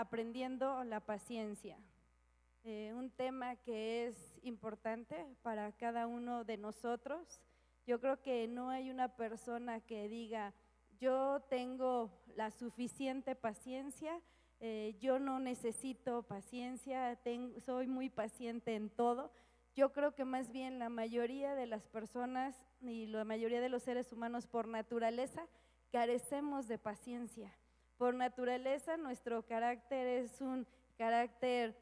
aprendiendo la paciencia, un tema que es importante para cada uno de nosotros. Yo creo que no hay una persona que diga, yo tengo la suficiente paciencia, yo no necesito paciencia, soy muy paciente en todo. Yo creo que más bien la mayoría de las personas y la mayoría de los seres humanos por naturaleza carecemos de paciencia. Por naturaleza nuestro carácter es un carácter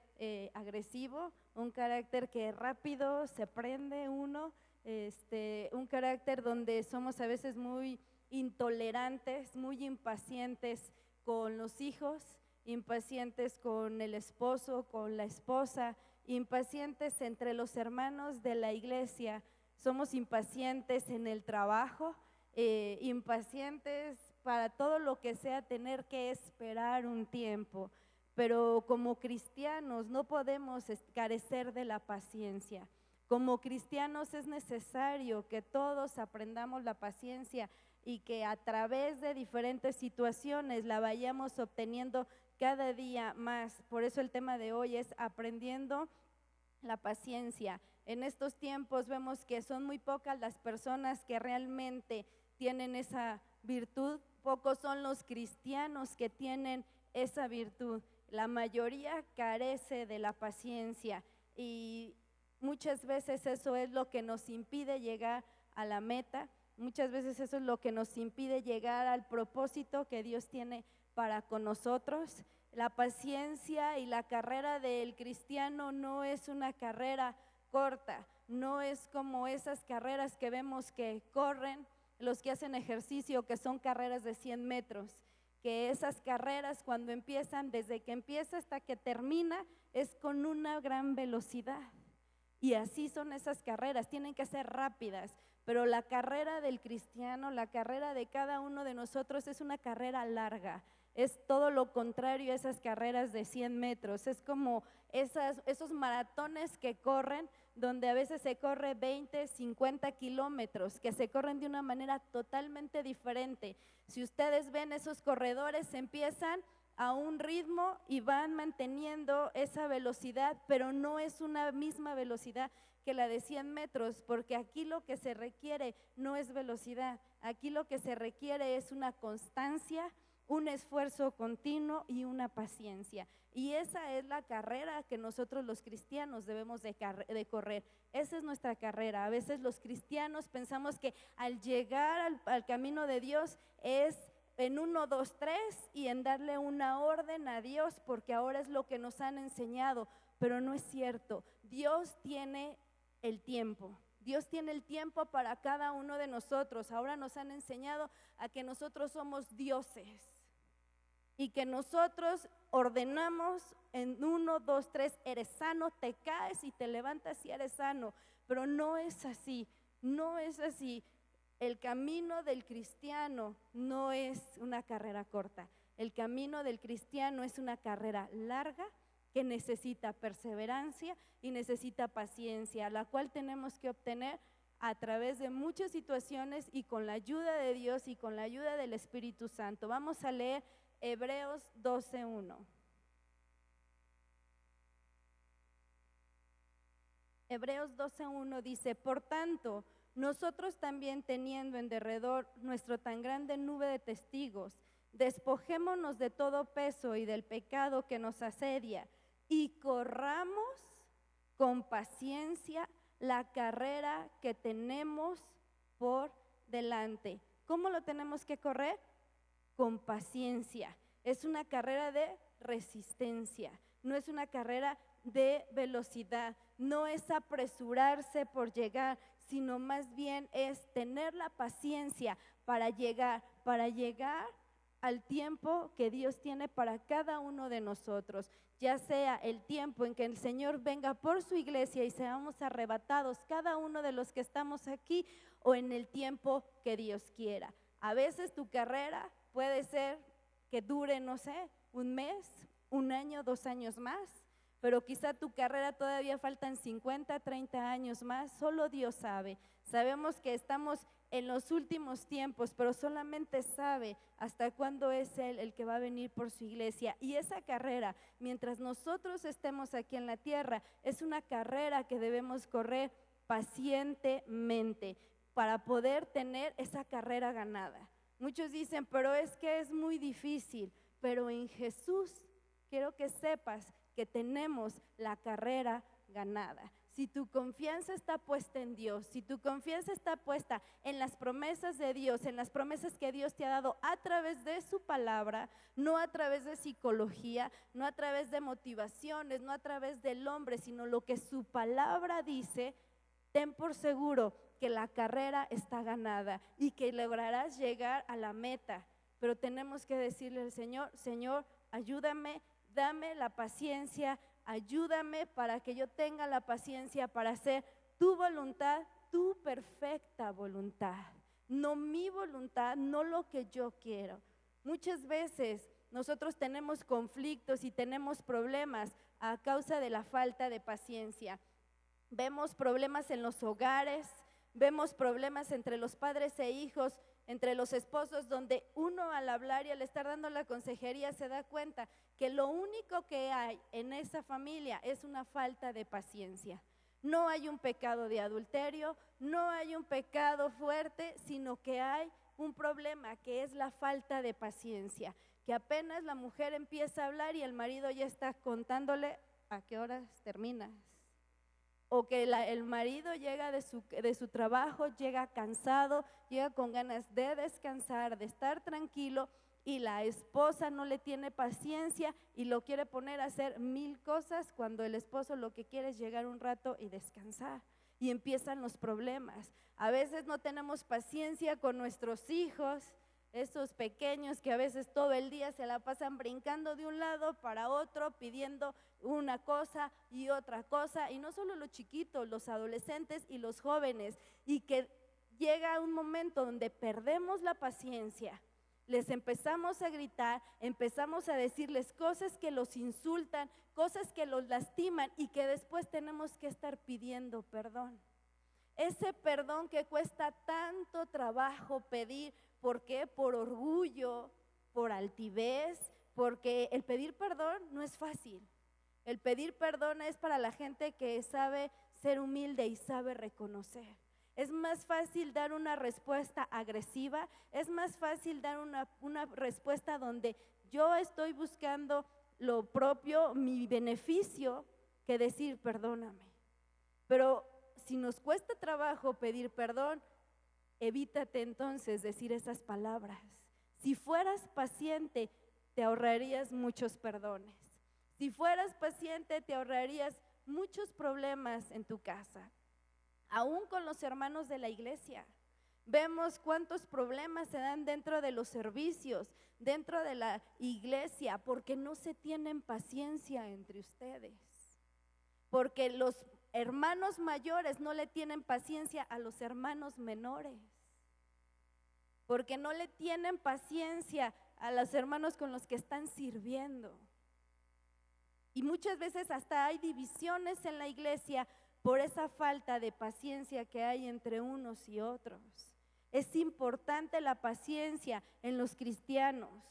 agresivo, un carácter que rápido se prende uno, un carácter donde somos a veces muy intolerantes, muy impacientes con los hijos, impacientes con el esposo, con la esposa, impacientes entre los hermanos de la iglesia, somos impacientes en el trabajo, impacientes para todo lo que sea tener que esperar un tiempo. Pero como cristianos no podemos carecer de la paciencia. Como cristianos es necesario que todos aprendamos la paciencia y que a través de diferentes situaciones la vayamos obteniendo cada día más. Por eso el tema de hoy es aprendiendo la paciencia. En estos tiempos vemos que son muy pocas las personas que realmente tienen esa virtud, pocos son los cristianos que tienen esa virtud. La mayoría carece de la paciencia y muchas veces eso es lo que nos impide llegar a la meta, muchas veces eso es lo que nos impide llegar al propósito que Dios tiene para con nosotros. La paciencia y la carrera del cristiano no es una carrera corta, no es como esas carreras que vemos que corren los que hacen ejercicio, que son carreras de 100 metros, que esas carreras cuando empiezan, desde que empieza hasta que termina, es con una gran velocidad. Y así son esas carreras, tienen que ser rápidas, pero la carrera del cristiano, la carrera de cada uno de nosotros es una carrera larga. Es todo lo contrario a esas carreras de 100 metros, es como esos maratones que corren, donde a veces se corre 20, 50 kilómetros, que se corren de una manera totalmente diferente. Si ustedes ven, esos corredores empiezan a un ritmo y van manteniendo esa velocidad, pero no es una misma velocidad que la de 100 metros, porque aquí lo que se requiere no es velocidad, aquí lo que se requiere es una constancia, un esfuerzo continuo y una paciencia. Y esa es la carrera que nosotros los cristianos debemos de correr. Esa es nuestra carrera. A veces los cristianos pensamos que al llegar al camino de Dios es en 1, 2, 3 y en darle una orden a Dios, porque ahora es lo que nos han enseñado, pero no es cierto. Dios tiene el tiempo. Dios tiene el tiempo para cada uno de nosotros. Ahora nos han enseñado a que nosotros somos dioses y que nosotros ordenamos en 1, 2, 3, eres sano, te caes y te levantas y eres sano, pero no es así, no es así. El camino del cristiano no es una carrera corta, el camino del cristiano es una carrera larga que necesita perseverancia y necesita paciencia, la cual tenemos que obtener a través de muchas situaciones y con la ayuda de Dios y con la ayuda del Espíritu Santo. Vamos a leer Hebreos 12:1. Hebreos 12:1 dice: por tanto, nosotros también, teniendo en derredor nuestro tan grande nube de testigos, despojémonos de todo peso y del pecado que nos asedia y corramos con paciencia la carrera que tenemos por delante. ¿Cómo lo tenemos que correr? Con paciencia. Es una carrera de resistencia, no es una carrera de velocidad, no es apresurarse por llegar, sino más bien es tener la paciencia para llegar al tiempo que Dios tiene para cada uno de nosotros, ya sea el tiempo en que el Señor venga por su iglesia y seamos arrebatados cada uno de los que estamos aquí, o en el tiempo que Dios quiera. A veces tu carrera puede ser que dure, no sé, un mes, un año, 2 años más, pero quizá tu carrera todavía faltan 50, 30 años más, solo Dios sabe. Sabemos que estamos en los últimos tiempos, pero solamente sabe hasta cuándo es Él el que va a venir por su iglesia. Y esa carrera, mientras nosotros estemos aquí en la tierra, es una carrera que debemos correr pacientemente para poder tener esa carrera ganada. Muchos dicen, pero es que es muy difícil, pero en Jesús quiero que sepas que tenemos la carrera ganada. Si tu confianza está puesta en Dios, si tu confianza está puesta en las promesas de Dios, en las promesas que Dios te ha dado a través de su palabra, no a través de psicología, no a través de motivaciones, no a través del hombre, sino lo que su palabra dice, ten por seguro que la carrera está ganada y que lograrás llegar a la meta. Pero tenemos que decirle al Señor, Señor, ayúdame, dame la paciencia, ayúdame para que yo tenga la paciencia para hacer tu voluntad, tu perfecta voluntad, no mi voluntad, no lo que yo quiero. Muchas veces nosotros tenemos conflictos y tenemos problemas a causa de la falta de paciencia. Vemos problemas en los hogares, vemos problemas entre los padres e hijos, entre los esposos, donde uno al hablar y al estar dando la consejería se da cuenta que lo único que hay en esa familia es una falta de paciencia. No hay un pecado de adulterio, no hay un pecado fuerte, sino que hay un problema que es la falta de paciencia, que apenas la mujer empieza a hablar y el marido ya está contándole a qué horas terminas. O que el marido llega de su trabajo, llega cansado, llega con ganas de descansar, de estar tranquilo, y la esposa no le tiene paciencia y lo quiere poner a hacer 1000 cosas cuando el esposo lo que quiere es llegar un rato y descansar. Y empiezan los problemas. A veces no tenemos paciencia con nuestros hijos, esos pequeños que a veces todo el día se la pasan brincando de un lado para otro, pidiendo una cosa y otra cosa, y no solo los chiquitos, los adolescentes y los jóvenes, y que llega un momento donde perdemos la paciencia, les empezamos a gritar, empezamos a decirles cosas que los insultan, cosas que los lastiman y que después tenemos que estar pidiendo perdón. Ese perdón que cuesta tanto trabajo pedir. ¿Por qué? Por orgullo, por altivez, porque el pedir perdón no es fácil. El pedir perdón es para la gente que sabe ser humilde y sabe reconocer. Es más fácil dar una respuesta agresiva, es más fácil dar una respuesta donde yo estoy buscando lo propio, mi beneficio, que decir perdóname. Pero si nos cuesta trabajo pedir perdón, evítate entonces decir esas palabras. Si fueras paciente, te ahorrarías muchos perdones. Si fueras paciente, te ahorrarías muchos problemas en tu casa. Aún con los hermanos de la iglesia, vemos cuántos problemas se dan dentro de los servicios, dentro de la iglesia, porque no se tienen paciencia entre ustedes. Porque los hermanos mayores no le tienen paciencia a los hermanos menores. Porque no le tienen paciencia a los hermanos con los que están sirviendo. Y muchas veces hasta hay divisiones en la iglesia por esa falta de paciencia que hay entre unos y otros. Es importante la paciencia en los cristianos.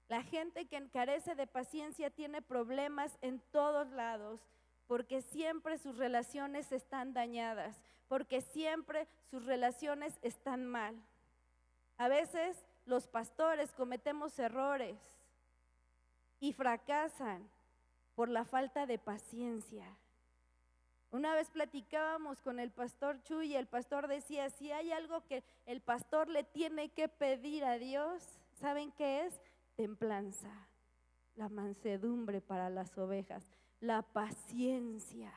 La gente que carece de paciencia tiene problemas en todos lados, porque siempre sus relaciones están dañadas, porque siempre sus relaciones están mal. A veces los pastores cometemos errores y fracasan por la falta de paciencia. Una vez platicábamos con el pastor Chuy y el pastor decía, si hay algo que el pastor le tiene que pedir a Dios, ¿saben qué es? Templanza, la mansedumbre para las ovejas, la paciencia.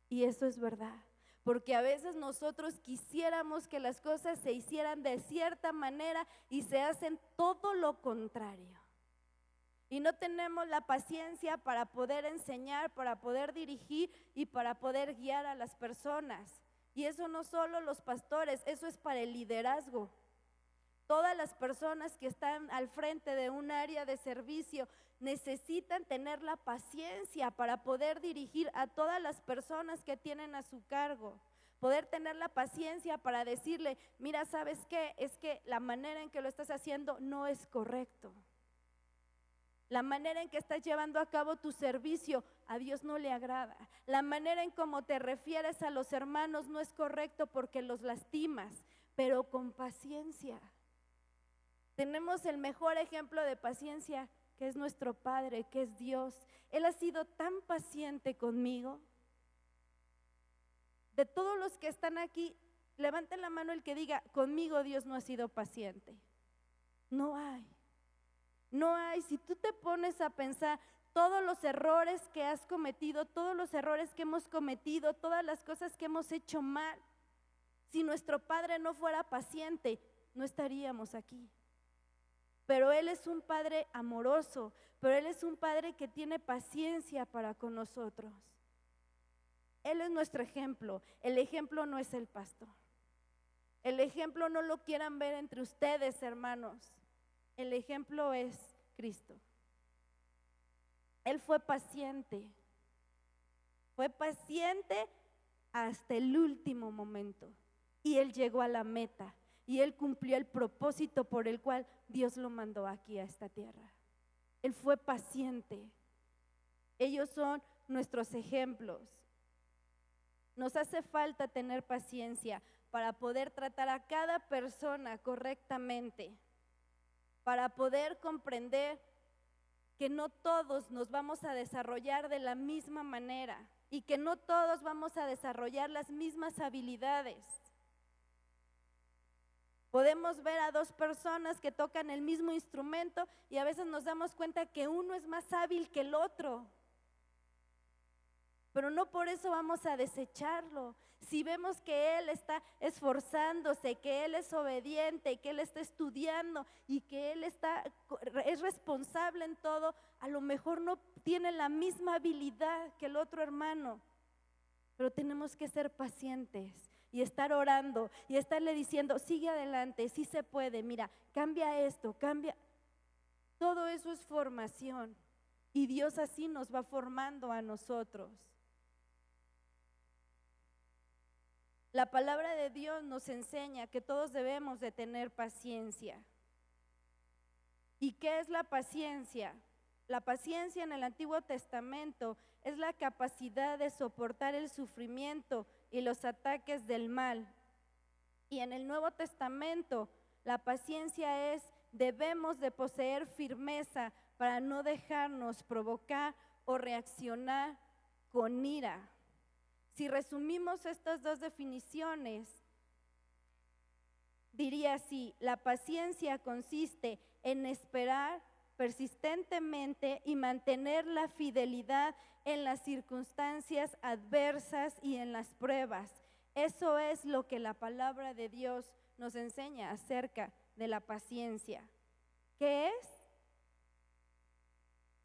Y eso es verdad, porque a veces nosotros quisiéramos que las cosas se hicieran de cierta manera y se hacen todo lo contrario. Y no tenemos la paciencia para poder enseñar, para poder dirigir y para poder guiar a las personas. Y eso no solo los pastores, eso es para el liderazgo. Todas las personas que están al frente de un área de servicio necesitan tener la paciencia para poder dirigir a todas las personas que tienen a su cargo. Poder tener la paciencia para decirle, mira, ¿sabes qué? Es que la manera en que lo estás haciendo no es correcto. La manera en que estás llevando a cabo tu servicio a Dios no le agrada. La manera en cómo te refieres a los hermanos no es correcto porque los lastimas, pero con paciencia. Tenemos el mejor ejemplo de paciencia, que es nuestro Padre, que es Dios. Él ha sido tan paciente conmigo. De todos los que están aquí, levanten la mano el que diga, conmigo Dios no ha sido paciente. No hay. No hay. Si tú te pones a pensar todos los errores que has cometido, todos los errores que hemos cometido, todas las cosas que hemos hecho mal, si nuestro Padre no fuera paciente, no estaríamos aquí. Pero Él es un Padre amoroso, pero Él es un Padre que tiene paciencia para con nosotros. Él es nuestro ejemplo. El ejemplo no es el pastor. El ejemplo no lo quieran ver entre ustedes, hermanos. El ejemplo es Cristo. Él fue paciente hasta el último momento. Y Él llegó a la meta. Y Él cumplió el propósito por el cual Dios lo mandó aquí a esta tierra. Él fue paciente. Ellos son nuestros ejemplos. Nos hace falta tener paciencia para poder tratar a cada persona correctamente, para poder comprender que no todos nos vamos a desarrollar de la misma manera y que no todos vamos a desarrollar las mismas habilidades. Podemos ver a dos personas que tocan el mismo instrumento y a veces nos damos cuenta que uno es más hábil que el otro. Pero no por eso vamos a desecharlo. Si vemos que él está esforzándose, que él es obediente, que él está estudiando y que él es responsable en todo, a lo mejor no tiene la misma habilidad que el otro hermano. Pero tenemos que ser pacientes y estar orando y estarle diciendo, sigue adelante, sí se puede, mira, cambia esto, cambia. Todo eso es formación y Dios así nos va formando a nosotros. La palabra de Dios nos enseña que todos debemos de tener paciencia. ¿Y qué es la paciencia? La paciencia en el Antiguo Testamento es la capacidad de soportar el sufrimiento y los ataques del mal. Y en el Nuevo Testamento, la paciencia es, debemos de poseer firmeza para no dejarnos provocar o reaccionar con ira. Si resumimos estas dos definiciones, diría así: la paciencia consiste en esperar persistentemente y mantener la fidelidad en las circunstancias adversas y en las pruebas. Eso es lo que la palabra de Dios nos enseña acerca de la paciencia. ¿Qué es?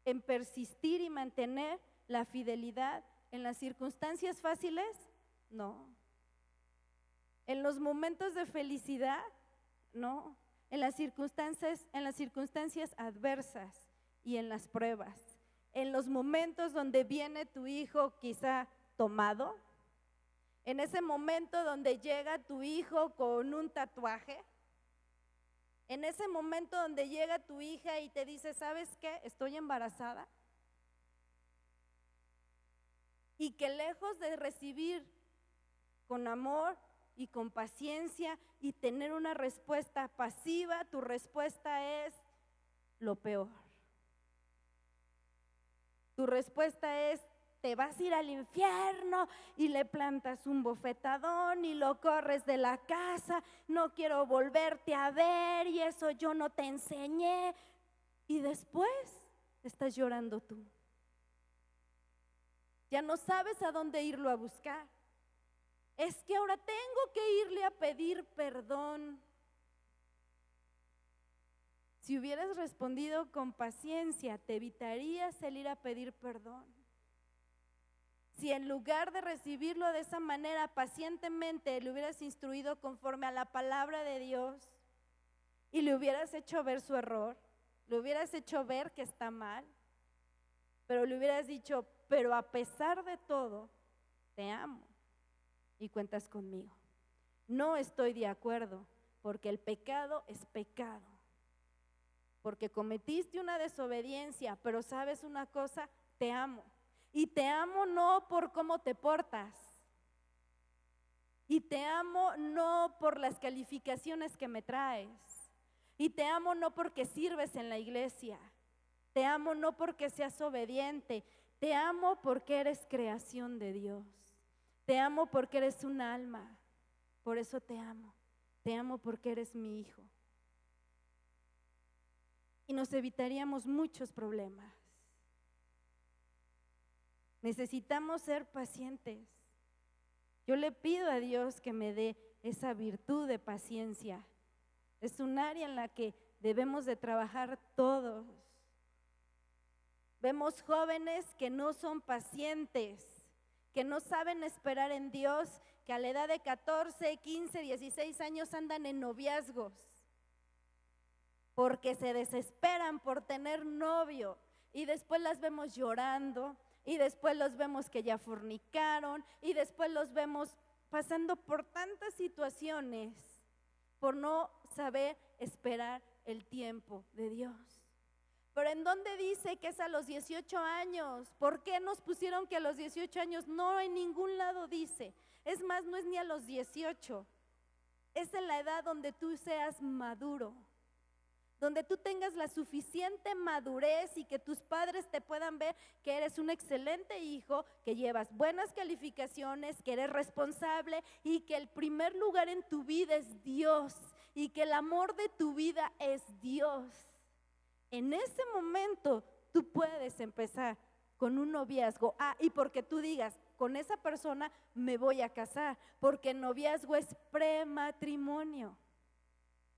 En persistir y mantener la fidelidad en las circunstancias fáciles, no. En los momentos de felicidad, no. En las circunstancias adversas y en las pruebas. En los momentos donde viene tu hijo quizá tomado, en ese momento donde llega tu hijo con un tatuaje, en ese momento donde llega tu hija y te dice, ¿sabes qué? Estoy embarazada. Y que lejos de recibir con amor y con paciencia y tener una respuesta pasiva, tu respuesta es lo peor. Tu respuesta es, te vas a ir al infierno y le plantas un bofetadón y lo corres de la casa, no quiero volverte a ver y eso yo no te enseñé. Y después estás llorando tú. Ya no sabes a dónde irlo a buscar. Es que ahora tengo que irle a pedir perdón. Si hubieras respondido con paciencia, te evitarías el ir a pedir perdón. Si en lugar de recibirlo de esa manera pacientemente le hubieras instruido conforme a la palabra de Dios y le hubieras hecho ver su error, le hubieras hecho ver que está mal, pero le hubieras dicho, pero a pesar de todo, te amo. y cuentas conmigo. No estoy de acuerdo, porque el pecado es pecado. Porque cometiste una desobediencia, pero ¿sabes una cosa? Te amo. Y te amo no por cómo te portas. Y te amo no por las calificaciones que me traes. Y te amo no porque sirves en la iglesia. Te amo no porque seas obediente. Te amo porque eres creación de Dios. Te amo porque eres un alma. Por eso te amo. Te amo porque eres mi hijo. Y nos evitaríamos muchos problemas. Necesitamos ser pacientes. Yo le pido a Dios que me dé esa virtud de paciencia. Es un área en la que debemos de trabajar todos. Vemos jóvenes que no son pacientes, que no saben esperar en Dios, que a la edad de 14, 15, 16 años andan en noviazgos, porque se desesperan por tener novio y después las vemos llorando y después los vemos que ya fornicaron y después los vemos pasando por tantas situaciones por no saber esperar el tiempo de Dios. Pero ¿en dónde dice que es a los 18 años? ¿Por qué nos pusieron que a los 18 años? No, en ningún lado dice. Es más, no es ni a los 18. Es en la edad donde tú seas maduro, donde tú tengas la suficiente madurez y que tus padres te puedan ver que eres un excelente hijo, que llevas buenas calificaciones, que eres responsable y que el primer lugar en tu vida es Dios y que el amor de tu vida es Dios. En ese momento tú puedes empezar con un noviazgo. Y porque tú digas, con esa persona me voy a casar, porque el noviazgo es prematrimonio.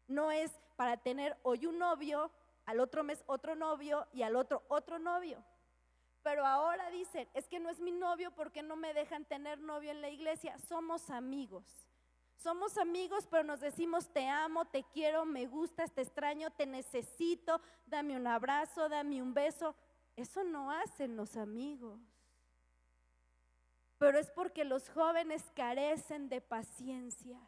No es para tener hoy un novio, al otro mes otro novio y al otro novio. Pero ahora dicen, es que no es mi novio porque no me dejan tener novio en la iglesia. Somos amigos. Somos amigos, pero nos decimos te amo, te quiero, me gustas, te extraño, te necesito, dame un abrazo, dame un beso. Eso no hacen los amigos. Pero es porque los jóvenes carecen de paciencia.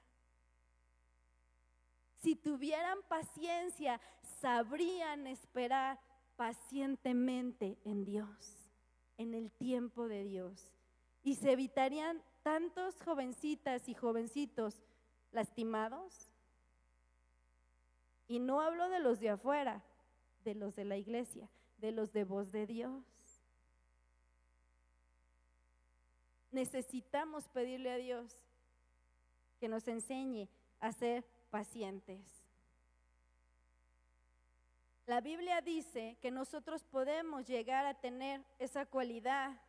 Si tuvieran paciencia, sabrían esperar pacientemente en Dios, en el tiempo de Dios. Y se evitarían tantos jovencitas y jovencitos lastimados. Y no hablo de los de afuera, de los de la iglesia, de los de voz de Dios. Necesitamos pedirle a Dios que nos enseñe a ser pacientes. La Biblia dice que nosotros podemos llegar a tener esa cualidad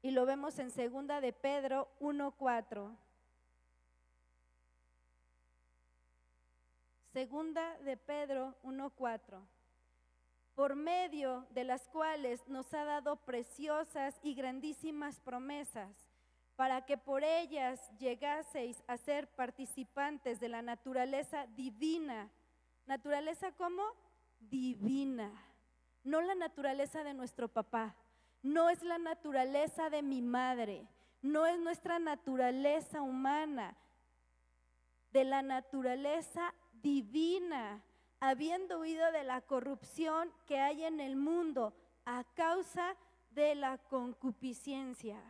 y lo vemos en 2 de Pedro 1:4. 2 de Pedro 1:4. Por medio de las cuales nos ha dado preciosas y grandísimas promesas, para que por ellas llegaseis a ser participantes de la naturaleza divina. ¿Naturaleza cómo? Divina. No la naturaleza de nuestro papá, no es la naturaleza de mi madre, no es nuestra naturaleza humana, de la naturaleza divina, habiendo huido de la corrupción que hay en el mundo a causa de la concupiscencia.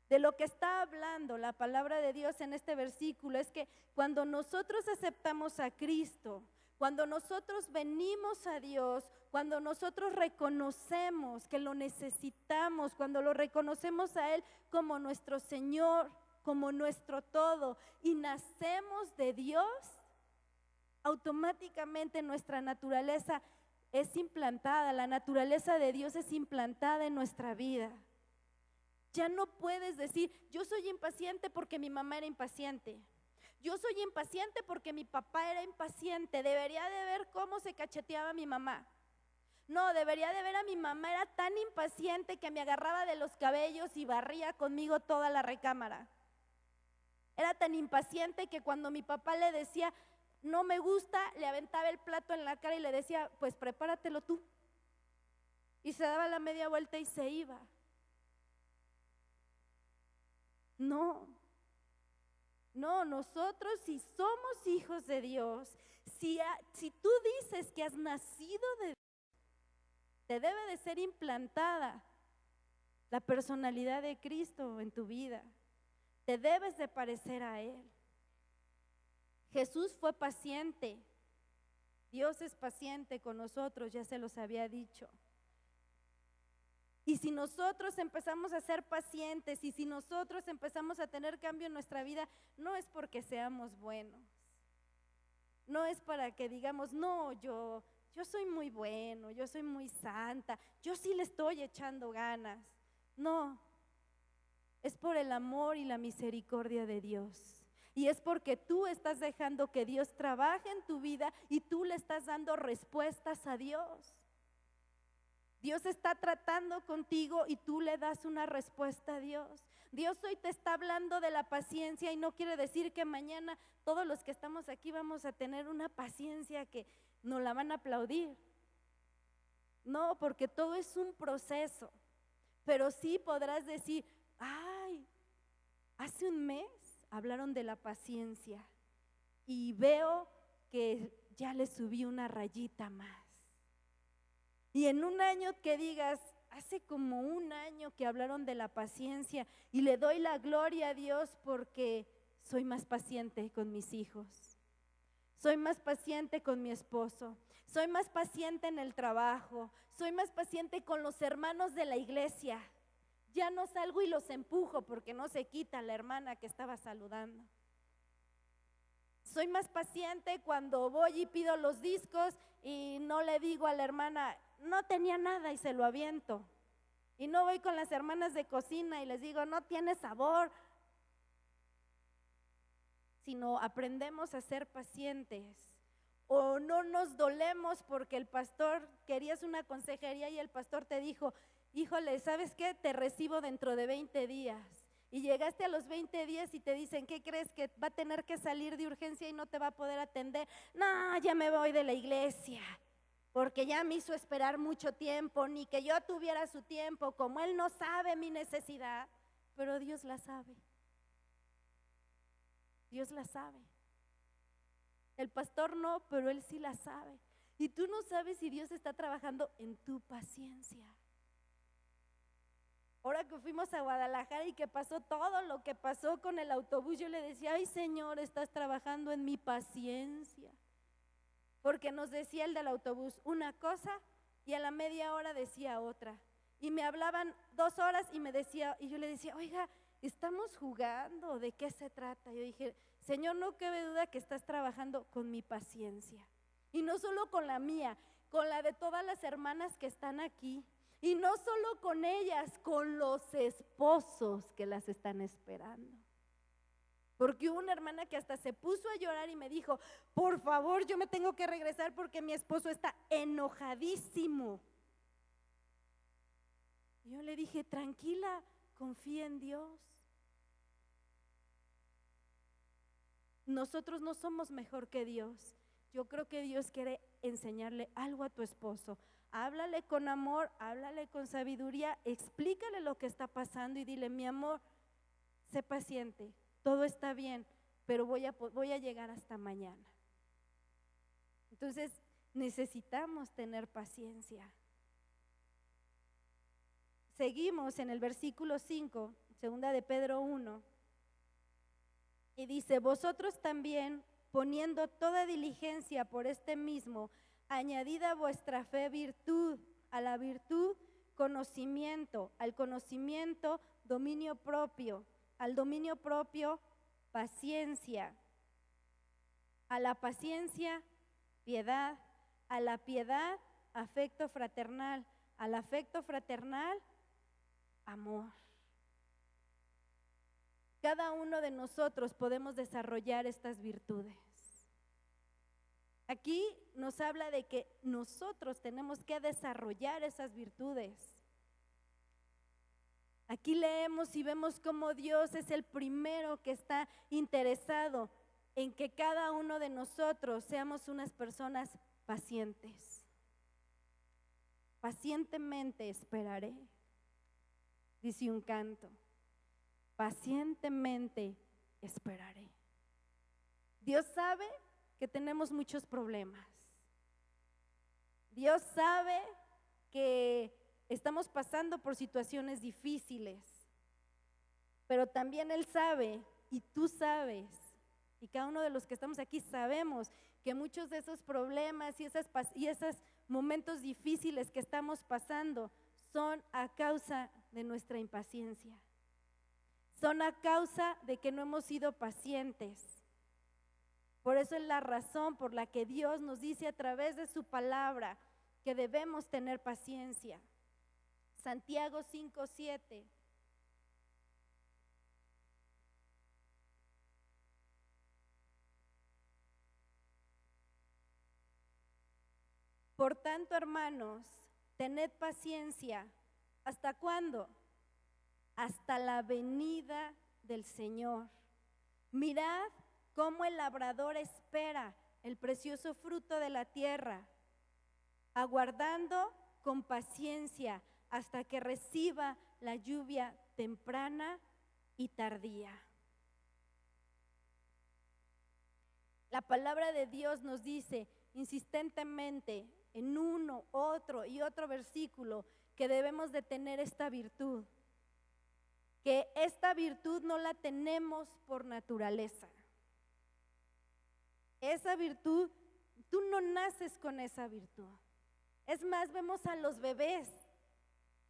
De lo que está hablando la palabra de Dios en este versículo es que cuando nosotros aceptamos a Cristo, cuando nosotros venimos a Dios, cuando nosotros reconocemos que lo necesitamos, cuando lo reconocemos a Él como nuestro Señor, como nuestro todo, y nacemos de Dios, automáticamente nuestra naturaleza es implantada, la naturaleza de Dios es implantada en nuestra vida. Ya no puedes decir, yo soy impaciente porque mi mamá era impaciente. Yo soy impaciente porque mi papá era impaciente. Debería de ver cómo se cacheteaba mi mamá. No, debería de ver a mi mamá, era tan impaciente que me agarraba de los cabellos y barría conmigo toda la recámara. Era tan impaciente que cuando mi papá le decía, no me gusta, le aventaba el plato en la cara y le decía, pues prepáratelo tú. Y se daba la media vuelta y se iba. No, No, nosotros si somos hijos de Dios, si tú dices que has nacido de Dios, te debe de ser implantada la personalidad de Cristo en tu vida. Te debes de parecer a Él. Jesús fue paciente. Dios es paciente con nosotros, ya se los había dicho. Y si nosotros empezamos a ser pacientes y si nosotros empezamos a tener cambio en nuestra vida, no es porque seamos buenos. No es para que digamos, no, yo soy muy bueno, yo soy muy santa, yo sí le estoy echando ganas. No, es por el amor y la misericordia de Dios. Y es porque tú estás dejando que Dios trabaje en tu vida y tú le estás dando respuestas a Dios. Dios está tratando contigo y tú le das una respuesta a Dios. Dios hoy te está hablando de la paciencia y no quiere decir que mañana todos los que estamos aquí vamos a tener una paciencia que nos la van a aplaudir. No, porque todo es un proceso. Pero sí podrás decir, ay, hace un mes hablaron de la paciencia y veo que ya le subí una rayita más. Y en un año que digas, hace como un año que hablaron de la paciencia y le doy la gloria a Dios porque soy más paciente con mis hijos, soy más paciente con mi esposo, soy más paciente en el trabajo, soy más paciente con los hermanos de la iglesia. Ya no salgo y los empujo porque no se quita la hermana que estaba saludando. Soy más paciente cuando voy y pido los discos y no le digo a la hermana, no tenía nada y se lo aviento. Y no voy con las hermanas de cocina y les digo, no tiene sabor. Sino aprendemos a ser pacientes. O no nos dolemos porque el pastor, querías una consejería y el pastor te dijo, híjole, ¿sabes qué? Te recibo dentro de 20 días. Y llegaste a los 20 días y te dicen, ¿qué crees? Que va a tener que salir de urgencia y no te va a poder atender. No, ya me voy de la iglesia, porque ya me hizo esperar mucho tiempo, ni que yo tuviera su tiempo, como Él no sabe mi necesidad, pero Dios la sabe. Dios la sabe. El pastor no, pero Él sí la sabe. Y tú no sabes si Dios está trabajando en tu paciencia. Ahora que fuimos a Guadalajara y que pasó todo lo que pasó con el autobús, yo le decía, ay Señor, estás trabajando en mi paciencia. Porque nos decía el del autobús una cosa y a la media hora decía otra. Y me hablaban 2 horas y yo le decía, oiga, estamos jugando, ¿de qué se trata? Yo dije, Señor, no cabe duda que estás trabajando con mi paciencia. Y no solo con la mía, con la de todas las hermanas que están aquí. Y no solo con ellas, con los esposos que las están esperando. Porque hubo una hermana que hasta se puso a llorar y me dijo, por favor, yo me tengo que regresar porque mi esposo está enojadísimo. Y yo le dije, tranquila, confía en Dios. Nosotros no somos mejor que Dios. Yo creo que Dios quiere enseñarle algo a tu esposo. Háblale con amor, háblale con sabiduría, explícale lo que está pasando y dile, mi amor, sé paciente, todo está bien, pero voy a llegar hasta mañana. Entonces, necesitamos tener paciencia. Seguimos en el versículo 5, segunda de Pedro 1, y dice, vosotros también, poniendo toda diligencia por este mismo, añadid a vuestra fe virtud, a la virtud conocimiento, al conocimiento dominio propio, al dominio propio paciencia, a la paciencia piedad, a la piedad afecto fraternal, al afecto fraternal amor. Cada uno de nosotros podemos desarrollar estas virtudes. Aquí nos habla de que nosotros tenemos que desarrollar esas virtudes. Aquí leemos y vemos cómo Dios es el primero que está interesado en que cada uno de nosotros seamos unas personas pacientes. Pacientemente esperaré, dice un canto. Pacientemente esperaré. Dios sabe que tenemos muchos problemas. Dios sabe que estamos pasando por situaciones difíciles, pero también Él sabe, y tú sabes, y cada uno de los que estamos aquí sabemos que muchos de esos problemas y esos momentos difíciles que estamos pasando son a causa de nuestra impaciencia. Son a causa de que no hemos sido pacientes. Por eso es la razón por la que Dios nos dice a través de su palabra que debemos tener paciencia. Santiago 5:7. Por tanto, hermanos, tened paciencia. ¿Hasta cuándo? Hasta la venida del Señor. Mirad cómo el labrador espera el precioso fruto de la tierra, aguardando con paciencia hasta que reciba la lluvia temprana y tardía. La palabra de Dios nos dice insistentemente en uno, otro y otro versículo que debemos de tener esta virtud, que esta virtud no la tenemos por naturaleza. Esa virtud, tú no naces con esa virtud. Es más, vemos a los bebés,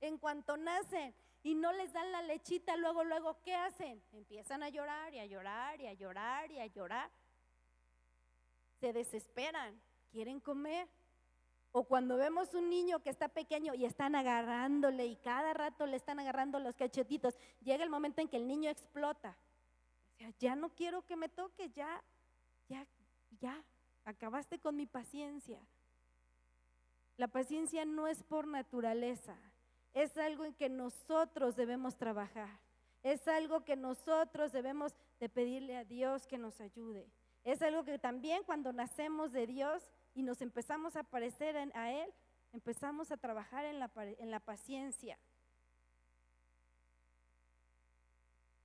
en cuanto nacen y no les dan la lechita, luego, ¿qué hacen? Empiezan a llorar y a llorar y a llorar y a llorar. Se desesperan, quieren comer. O cuando vemos un niño que está pequeño y están agarrándole y cada rato le están agarrando los cachetitos, llega el momento en que el niño explota. O sea, ya no quiero que me toques, ya, acabaste con mi paciencia. La paciencia no es por naturaleza, es algo en que nosotros debemos trabajar, es algo que nosotros debemos de pedirle a Dios que nos ayude. Es algo que también cuando nacemos de Dios y nos empezamos a parecer a Él, empezamos a trabajar en la paciencia.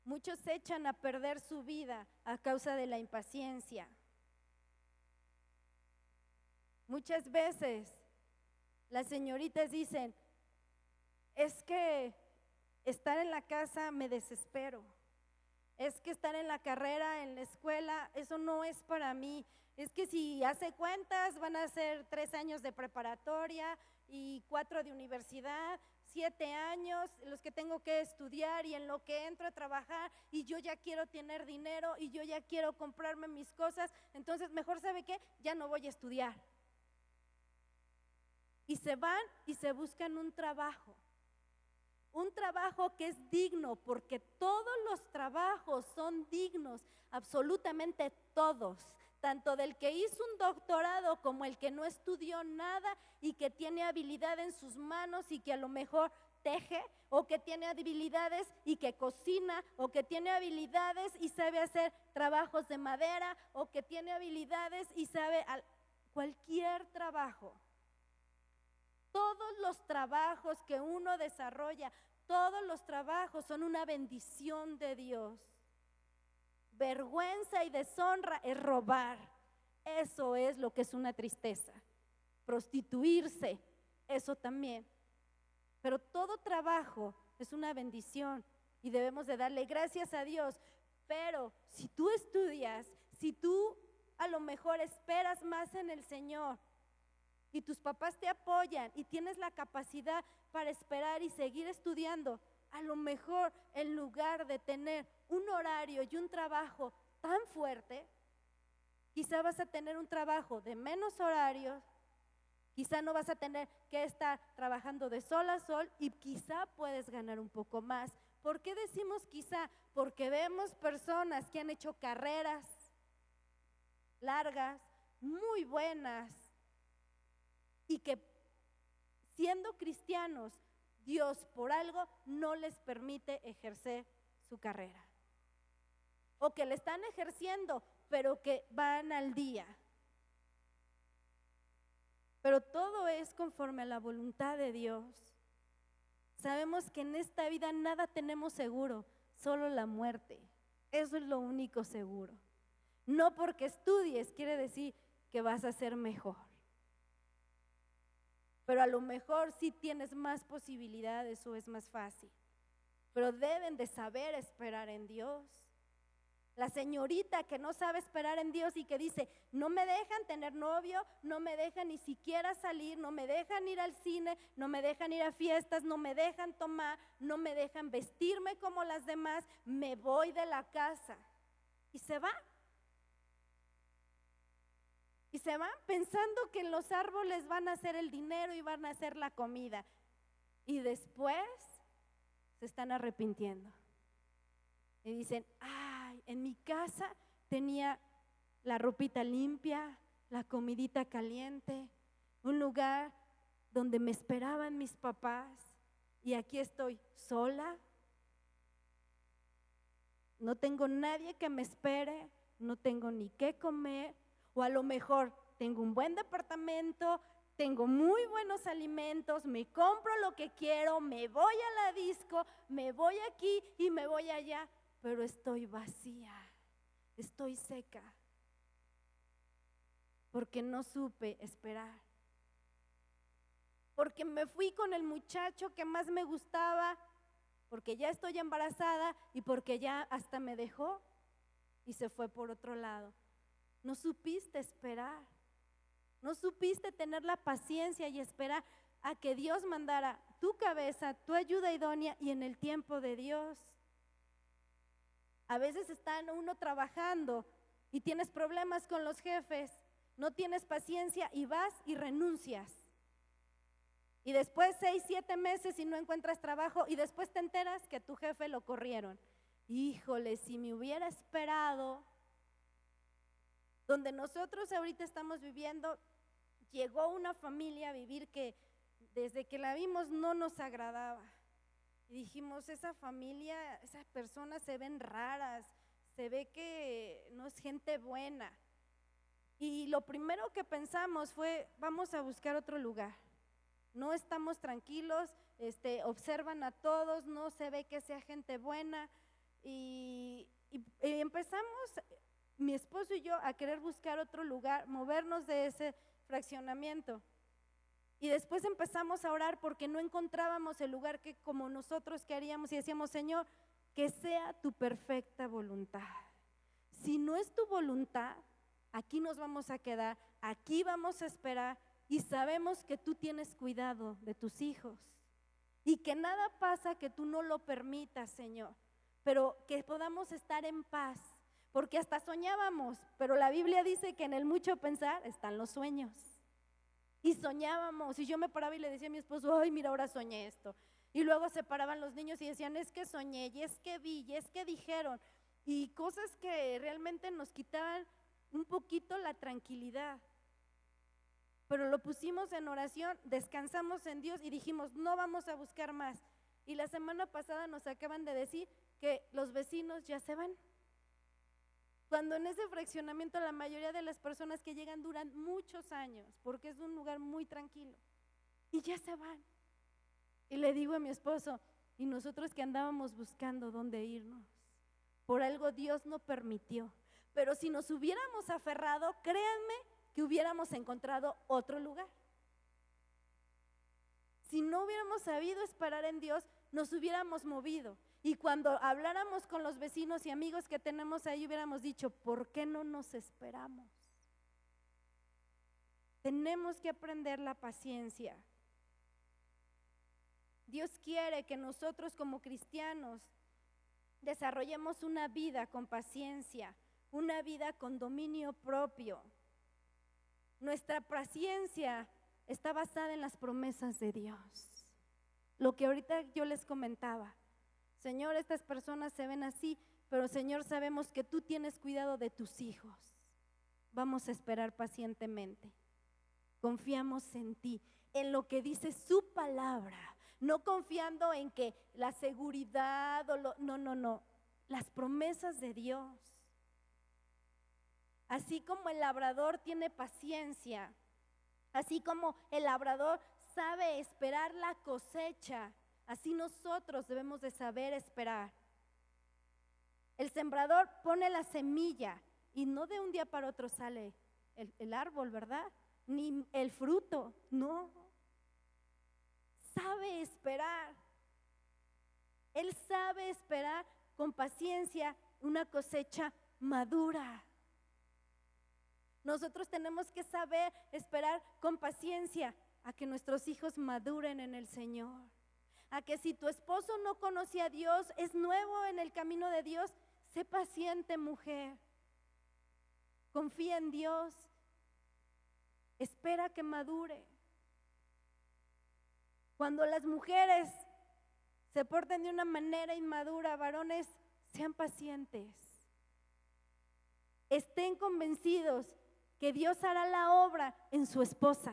Muchos echan a perder su vida a causa de la impaciencia. Muchas veces las señoritas dicen, es que estar en la casa me desespero. Es que estar en la carrera, en la escuela, eso no es para mí. Es que si hace cuentas van a ser 3 años de preparatoria y 4 de universidad, 7 años los que tengo que estudiar y en lo que entro a trabajar y yo ya quiero tener dinero y yo ya quiero comprarme mis cosas, entonces mejor, ¿sabe qué? Ya no voy a estudiar. Y se van y se buscan un trabajo que es digno, porque todos los trabajos son dignos, absolutamente todos, tanto del que hizo un doctorado como el que no estudió nada y que tiene habilidad en sus manos y que a lo mejor teje, o que tiene habilidades y que cocina, o que tiene habilidades y sabe hacer trabajos de madera, o que tiene habilidades y sabe cualquier trabajo. Todos los trabajos que uno desarrolla, todos los trabajos son una bendición de Dios. Vergüenza y deshonra es robar. Eso es lo que es una tristeza. Prostituirse, eso también. Pero todo trabajo es una bendición y debemos de darle gracias a Dios. Pero si tú estudias, si tú a lo mejor esperas más en el Señor, y tus papás te apoyan y tienes la capacidad para esperar y seguir estudiando, a lo mejor en lugar de tener un horario y un trabajo tan fuerte, quizá vas a tener un trabajo de menos horarios, quizá no vas a tener que estar trabajando de sol a sol y quizá puedes ganar un poco más. ¿Por qué decimos quizá? Porque vemos personas que han hecho carreras largas, muy buenas, y que siendo cristianos, Dios por algo no les permite ejercer su carrera. O que le están ejerciendo, pero que van al día. Pero todo es conforme a la voluntad de Dios. Sabemos que en esta vida nada tenemos seguro, solo la muerte. Eso es lo único seguro. No porque estudies quiere decir que vas a ser mejor. Pero a lo mejor sí tienes más posibilidades o es más fácil. Pero deben de saber esperar en Dios. La señorita que no sabe esperar en Dios y que dice, no me dejan tener novio, no me dejan ni siquiera salir, no me dejan ir al cine, no me dejan ir a fiestas, no me dejan tomar, no me dejan vestirme como las demás, me voy de la casa. Y se va. Y se van pensando que en los árboles van a hacer el dinero y van a hacer la comida. Y después se están arrepintiendo. Y dicen, ay, en mi casa tenía la ropita limpia, la comidita caliente, un lugar donde me esperaban mis papás y aquí estoy sola. No tengo nadie que me espere, no tengo ni qué comer, o a lo mejor tengo un buen departamento, tengo muy buenos alimentos, me compro lo que quiero, me voy a la disco, me voy aquí y me voy allá. Pero estoy vacía, estoy seca, porque no supe esperar, porque me fui con el muchacho que más me gustaba, porque ya estoy embarazada y porque ya hasta me dejó y se fue por otro lado. No supiste esperar, no supiste tener la paciencia y esperar a que Dios mandara tu cabeza, tu ayuda idónea y en el tiempo de Dios. A veces está uno trabajando y tienes problemas con los jefes, no tienes paciencia y vas y renuncias. Y después 6, 7 meses y no encuentras trabajo y después te enteras que tu jefe lo corrieron. Híjole, si me hubiera esperado. Donde nosotros ahorita estamos viviendo, llegó una familia a vivir que desde que la vimos no nos agradaba. Y dijimos, esa familia, esas personas se ven raras, se ve que no es gente buena. Y lo primero que pensamos fue, vamos a buscar otro lugar. No estamos tranquilos, observan a todos, no se ve que sea gente buena. Y empezamos, mi esposo y yo, a querer buscar otro lugar, movernos de ese fraccionamiento. Y después empezamos a orar porque no encontrábamos el lugar que como nosotros queríamos y decíamos, Señor, que sea tu perfecta voluntad. Si no es tu voluntad, aquí nos vamos a quedar, aquí vamos a esperar y sabemos que tú tienes cuidado de tus hijos y que nada pasa que tú no lo permitas, Señor, pero que podamos estar en paz, porque hasta soñábamos, pero la Biblia dice que en el mucho pensar están los sueños. Y soñábamos, y yo me paraba y le decía a mi esposo, ay, mira, ahora soñé esto. Y luego se paraban los niños y decían, es que soñé, y es que vi, y es que dijeron. Y cosas que realmente nos quitaban un poquito la tranquilidad. Pero lo pusimos en oración, descansamos en Dios y dijimos, no vamos a buscar más. Y la semana pasada nos acaban de decir que los vecinos ya se van. Cuando en ese fraccionamiento la mayoría de las personas que llegan duran muchos años, porque es un lugar muy tranquilo, y ya se van. Y le digo a mi esposo, y nosotros que andábamos buscando dónde irnos, por algo Dios no permitió, pero si nos hubiéramos aferrado, créanme que hubiéramos encontrado otro lugar. Si no hubiéramos sabido esperar en Dios, nos hubiéramos movido. Y cuando habláramos con los vecinos y amigos que tenemos ahí, hubiéramos dicho, ¿por qué no nos esperamos? Tenemos que aprender la paciencia. Dios quiere que nosotros como cristianos desarrollemos una vida con paciencia, una vida con dominio propio. Nuestra paciencia está basada en las promesas de Dios. Lo que ahorita yo les comentaba. Señor, estas personas se ven así, pero Señor, sabemos que tú tienes cuidado de tus hijos. Vamos a esperar pacientemente. Confiamos en ti, en lo que dice su palabra, no confiando en que la seguridad no, las promesas de Dios. Así como el labrador tiene paciencia, así como el labrador sabe esperar la cosecha, así nosotros debemos de saber esperar. El sembrador pone la semilla y no de un día para otro sale el árbol, ¿verdad? Ni el fruto, no. Sabe esperar. Él sabe esperar con paciencia una cosecha madura. Nosotros tenemos que saber esperar con paciencia a que nuestros hijos maduren en el Señor. A que si tu esposo no conoce a Dios, es nuevo en el camino de Dios, sé paciente, mujer. Confía en Dios. Espera que madure. Cuando las mujeres se porten de una manera inmadura, varones, sean pacientes. Estén convencidos que Dios hará la obra en su esposa.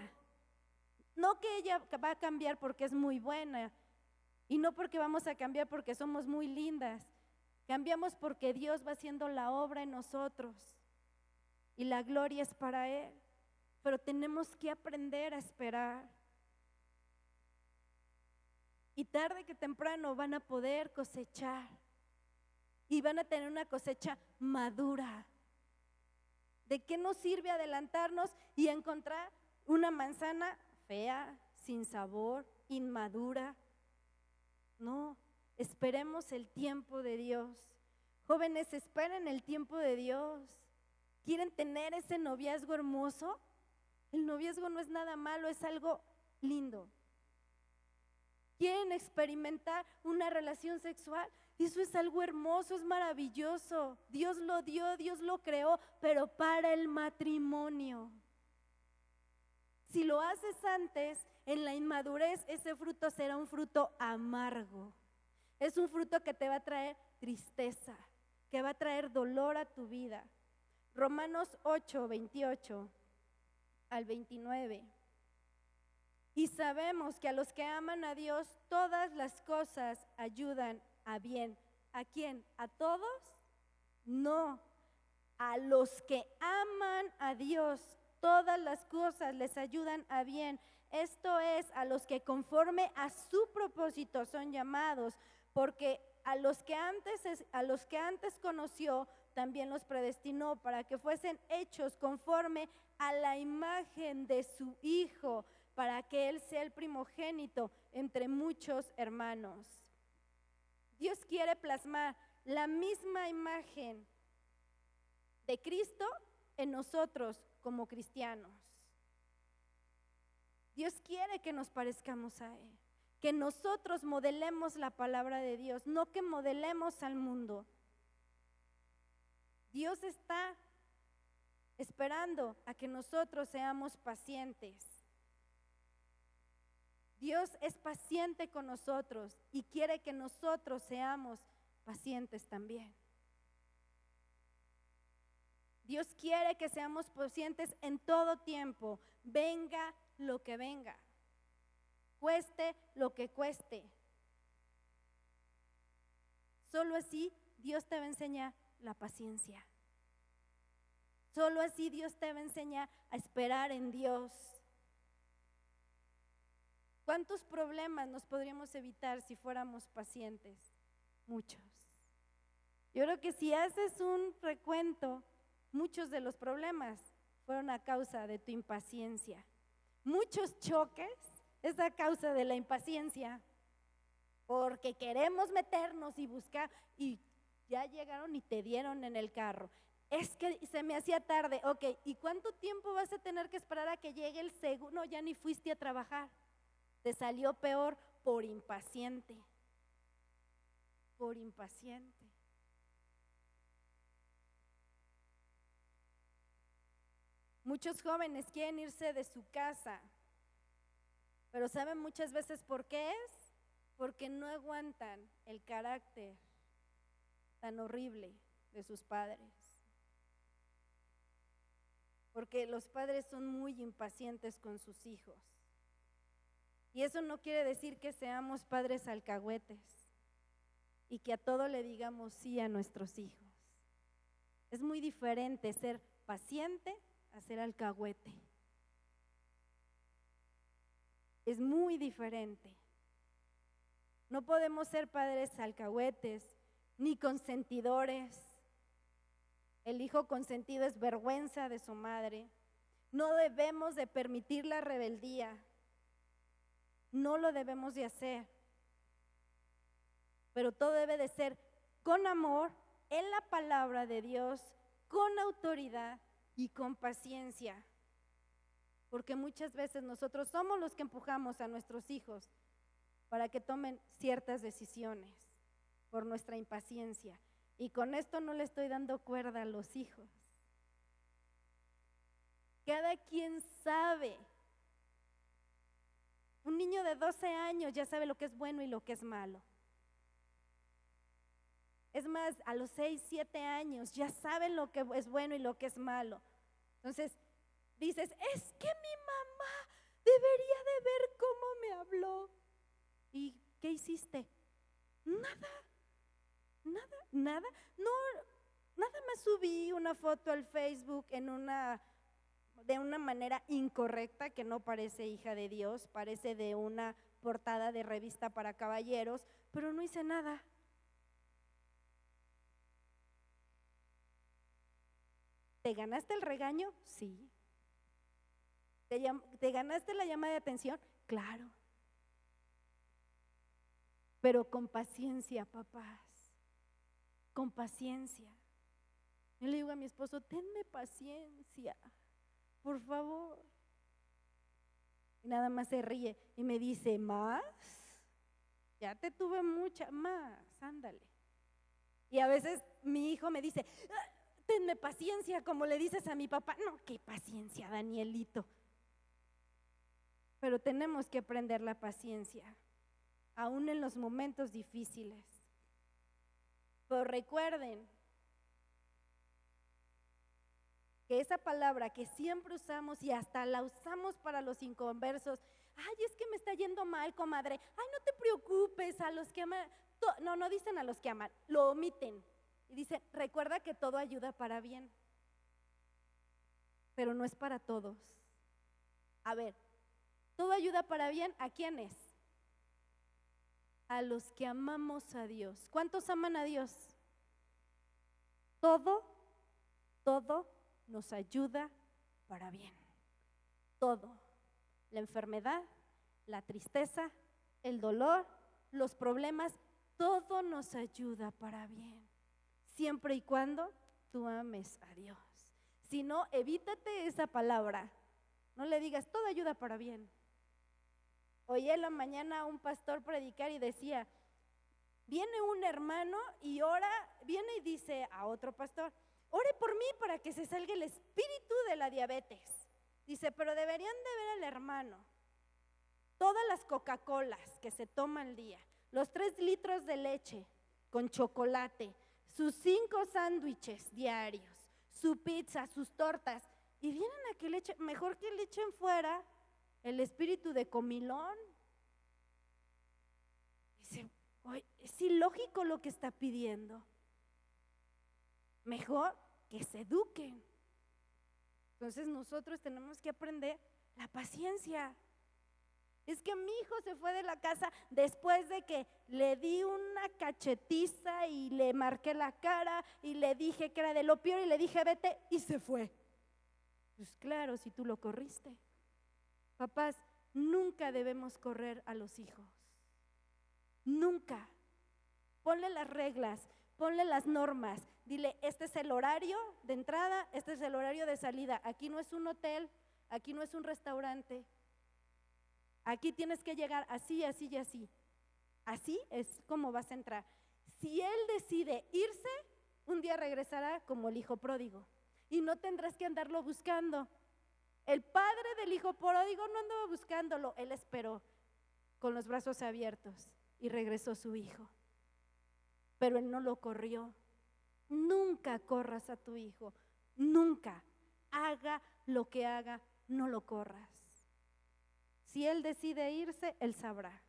No que ella va a cambiar porque es muy buena, y no porque vamos a cambiar porque somos muy lindas. Cambiamos porque Dios va haciendo la obra en nosotros y la gloria es para Él. Pero tenemos que aprender a esperar. Y tarde que temprano van a poder cosechar y van a tener una cosecha madura. ¿De qué nos sirve adelantarnos y encontrar una manzana fea, sin sabor, inmadura? No, esperemos el tiempo de Dios. Jóvenes, esperen el tiempo de Dios. ¿Quieren tener ese noviazgo hermoso? El noviazgo no es nada malo, es algo lindo. ¿Quieren experimentar una relación sexual? Eso es algo hermoso, es maravilloso. Dios lo dio, Dios lo creó, pero para el matrimonio. Si lo haces antes, en la inmadurez, ese fruto será un fruto amargo. Es un fruto que te va a traer tristeza, que va a traer dolor a tu vida. Romanos 8, 28 al 29. Y sabemos que a los que aman a Dios, todas las cosas ayudan a bien. ¿A quién? ¿A todos? No. A los que aman a Dios, todas las cosas les ayudan a bien. Esto es, a los que conforme a su propósito son llamados, porque a los que antes conoció, también los predestinó para que fuesen hechos conforme a la imagen de su Hijo, para que Él sea el primogénito entre muchos hermanos. Dios quiere plasmar la misma imagen de Cristo en nosotros como cristianos. Dios quiere que nos parezcamos a Él, que nosotros modelemos la palabra de Dios, no que modelemos al mundo. Dios está esperando a que nosotros seamos pacientes. Dios es paciente con nosotros y quiere que nosotros seamos pacientes también. Dios quiere que seamos pacientes en todo tiempo, venga lo que venga, cueste lo que cueste. Solo así Dios te va a enseñar la paciencia. Solo así Dios te va a enseñar a esperar en Dios. ¿Cuántos problemas nos podríamos evitar si fuéramos pacientes? Muchos. Yo creo que si haces un recuento, muchos de los problemas fueron a causa de tu impaciencia. Muchos choques es a causa de la impaciencia, porque queremos meternos y buscar, y ya llegaron y te dieron en el carro. Es que se me hacía tarde, ok, ¿y cuánto tiempo vas a tener que esperar a que llegue el segundo? No, ya ni fuiste a trabajar. Te salió peor por impaciente. Por impaciente. Muchos jóvenes quieren irse de su casa, pero ¿saben muchas veces por qué es? Porque no aguantan el carácter tan horrible de sus padres. Porque los padres son muy impacientes con sus hijos. Y eso no quiere decir que seamos padres alcahuetes y que a todo le digamos sí a nuestros hijos. Es muy diferente ser paciente a ser alcahuete. Es muy diferente. No podemos ser padres alcahuetes ni consentidores. El hijo consentido es vergüenza de su madre. No debemos de permitir la rebeldía. No lo debemos de hacer. Pero todo debe de ser con amor, en la palabra de Dios, con autoridad y con paciencia. Porque muchas veces nosotros somos los que empujamos a nuestros hijos para que tomen ciertas decisiones por nuestra impaciencia. Y con esto no le estoy dando cuerda a los hijos. Cada quien sabe. Un niño de 12 años ya sabe lo que es bueno y lo que es malo. Es más, a los 6, 7 años ya saben lo que es bueno y lo que es malo. Entonces dices, es que mi mamá debería de ver cómo me habló. ¿Y qué hiciste? Nada. No, nada más subí una foto al Facebook de una manera incorrecta que no parece hija de Dios, parece de una portada de revista para caballeros, pero no hice nada. ¿Te ganaste el regaño? Sí. ¿Te ganaste la llamada de atención? Claro. Pero con paciencia, papás. Con paciencia. Yo le digo a mi esposo, tenme paciencia, por favor. Y nada más se ríe y me dice, ¿más? Ya te tuve mucha, más, ándale. Y a veces mi hijo me dice, tenme paciencia, como le dices a mi papá. No, qué paciencia, Danielito. Pero tenemos que aprender la paciencia, aún en los momentos difíciles. Pero recuerden que esa palabra que siempre usamos y hasta la usamos para los inconversos, ay, es que me está yendo mal, comadre, ay, no te preocupes, a los que aman, no dicen a los que aman, lo omiten y dicen, recuerda que todo ayuda para bien, pero no es para todos. A ver, todo ayuda para bien, ¿a quiénes? A los que amamos a Dios. ¿Cuántos aman a Dios? Todo nos ayuda para bien. Todo. La enfermedad, la tristeza, el dolor, los problemas, todo nos ayuda para bien. Siempre y cuando tú ames a Dios. Si no, evítate esa palabra. No le digas, todo ayuda para bien. Oí en la mañana a un pastor predicar y decía, viene un hermano y viene y dice a otro pastor, ore por mí para que se salga el espíritu de la diabetes. Dice, pero deberían de ver al hermano, todas las Coca-Colas que se toma al día, los 3 litros de leche con chocolate, sus 5 sándwiches diarios, su pizza, sus tortas, y vienen a que le echen, mejor que le echen fuera el espíritu de comilón. Dice, oye, es ilógico lo que está pidiendo. Mejor que se eduquen. Entonces nosotros tenemos que aprender la paciencia. Es que mi hijo se fue de la casa después de que le di una cachetiza y le marqué la cara y le dije que era de lo peor y le dije vete y se fue. Pues claro, si tú lo corriste. Papás, nunca debemos correr a los hijos. Nunca. Ponle las reglas, ponle las normas. Dile, este es el horario de entrada, este es el horario de salida. Aquí no es un hotel, aquí no es un restaurante. Aquí tienes que llegar así, así y así. Así es como vas a entrar. Si él decide irse, un día regresará como el hijo pródigo. Y no tendrás que andarlo buscando. El padre del hijo pródigo no andaba buscándolo, él esperó con los brazos abiertos y regresó su hijo. Pero él no lo corrió. Nunca corras a tu hijo, nunca. Haga lo que haga, no lo corras. Si él decide irse, él sabrá.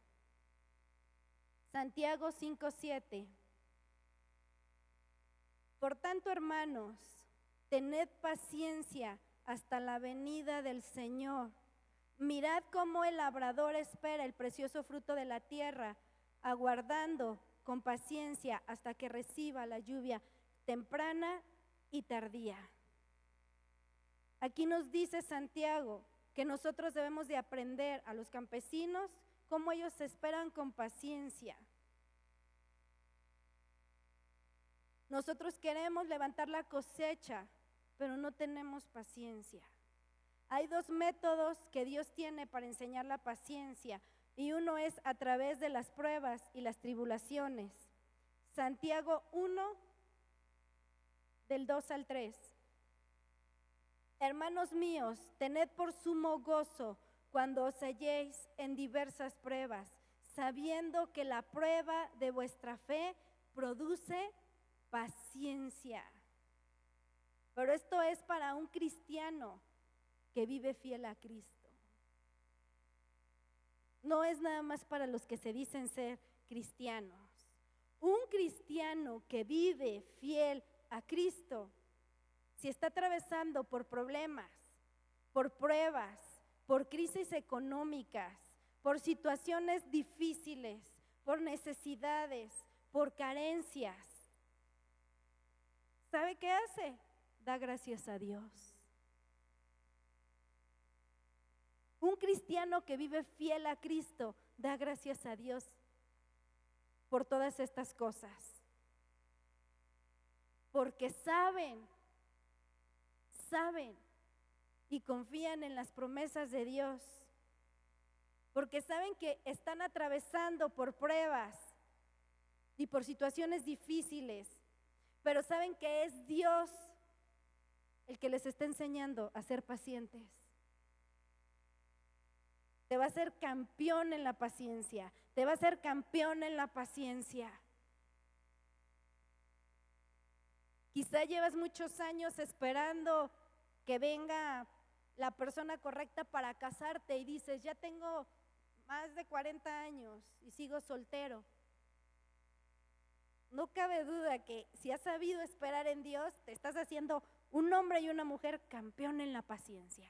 Santiago 5:7. Por tanto, hermanos, tened paciencia hasta la venida del Señor. Mirad cómo el labrador espera el precioso fruto de la tierra, aguardando con paciencia hasta que reciba la lluvia temprana y tardía. Aquí nos dice Santiago que nosotros debemos de aprender a los campesinos cómo ellos esperan con paciencia. Nosotros queremos levantar la cosecha, pero no tenemos paciencia. Hay dos métodos que Dios tiene para enseñar la paciencia, y uno es a través de las pruebas y las tribulaciones. Santiago 1, del 2 al 3. Hermanos míos, tened por sumo gozo cuando os halléis en diversas pruebas, sabiendo que la prueba de vuestra fe produce paciencia. Pero esto es para un cristiano que vive fiel a Cristo. No es nada más para los que se dicen ser cristianos. Un cristiano que vive fiel a Cristo, si está atravesando por problemas, por pruebas, por crisis económicas, por situaciones difíciles, por necesidades, por carencias, ¿sabe qué hace? Da gracias a Dios. Un cristiano que vive fiel a Cristo da gracias a Dios por todas estas cosas, porque saben y confían en las promesas de Dios, porque saben que están atravesando por pruebas y por situaciones difíciles, pero saben que es Dios el que les está enseñando a ser pacientes. Te va a hacer campeón en la paciencia, te va a hacer campeón en la paciencia. Quizá llevas muchos años esperando que venga la persona correcta para casarte y dices, ya tengo más de 40 años y sigo soltero. No cabe duda que si has sabido esperar en Dios, te estás haciendo un hombre y una mujer campeón en la paciencia.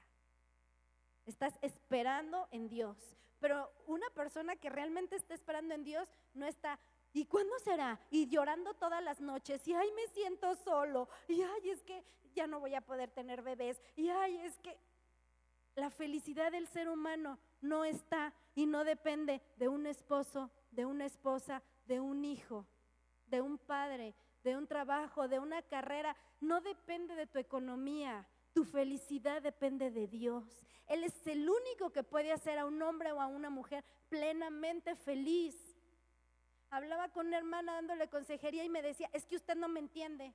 Estás esperando en Dios. Pero una persona que realmente está esperando en Dios no está, ¿y cuándo será? Y llorando todas las noches, y ay, me siento solo, y ay, es que ya no voy a poder tener bebés, y ay, es que la felicidad del ser humano no está y no depende de un esposo, de una esposa, de un hijo, de un padre, de un trabajo, de una carrera. No depende de tu economía. Tu felicidad depende de Dios. Él es el único que puede hacer a un hombre o a una mujer plenamente feliz. Hablaba con una hermana dándole consejería y me decía, es que usted no me entiende,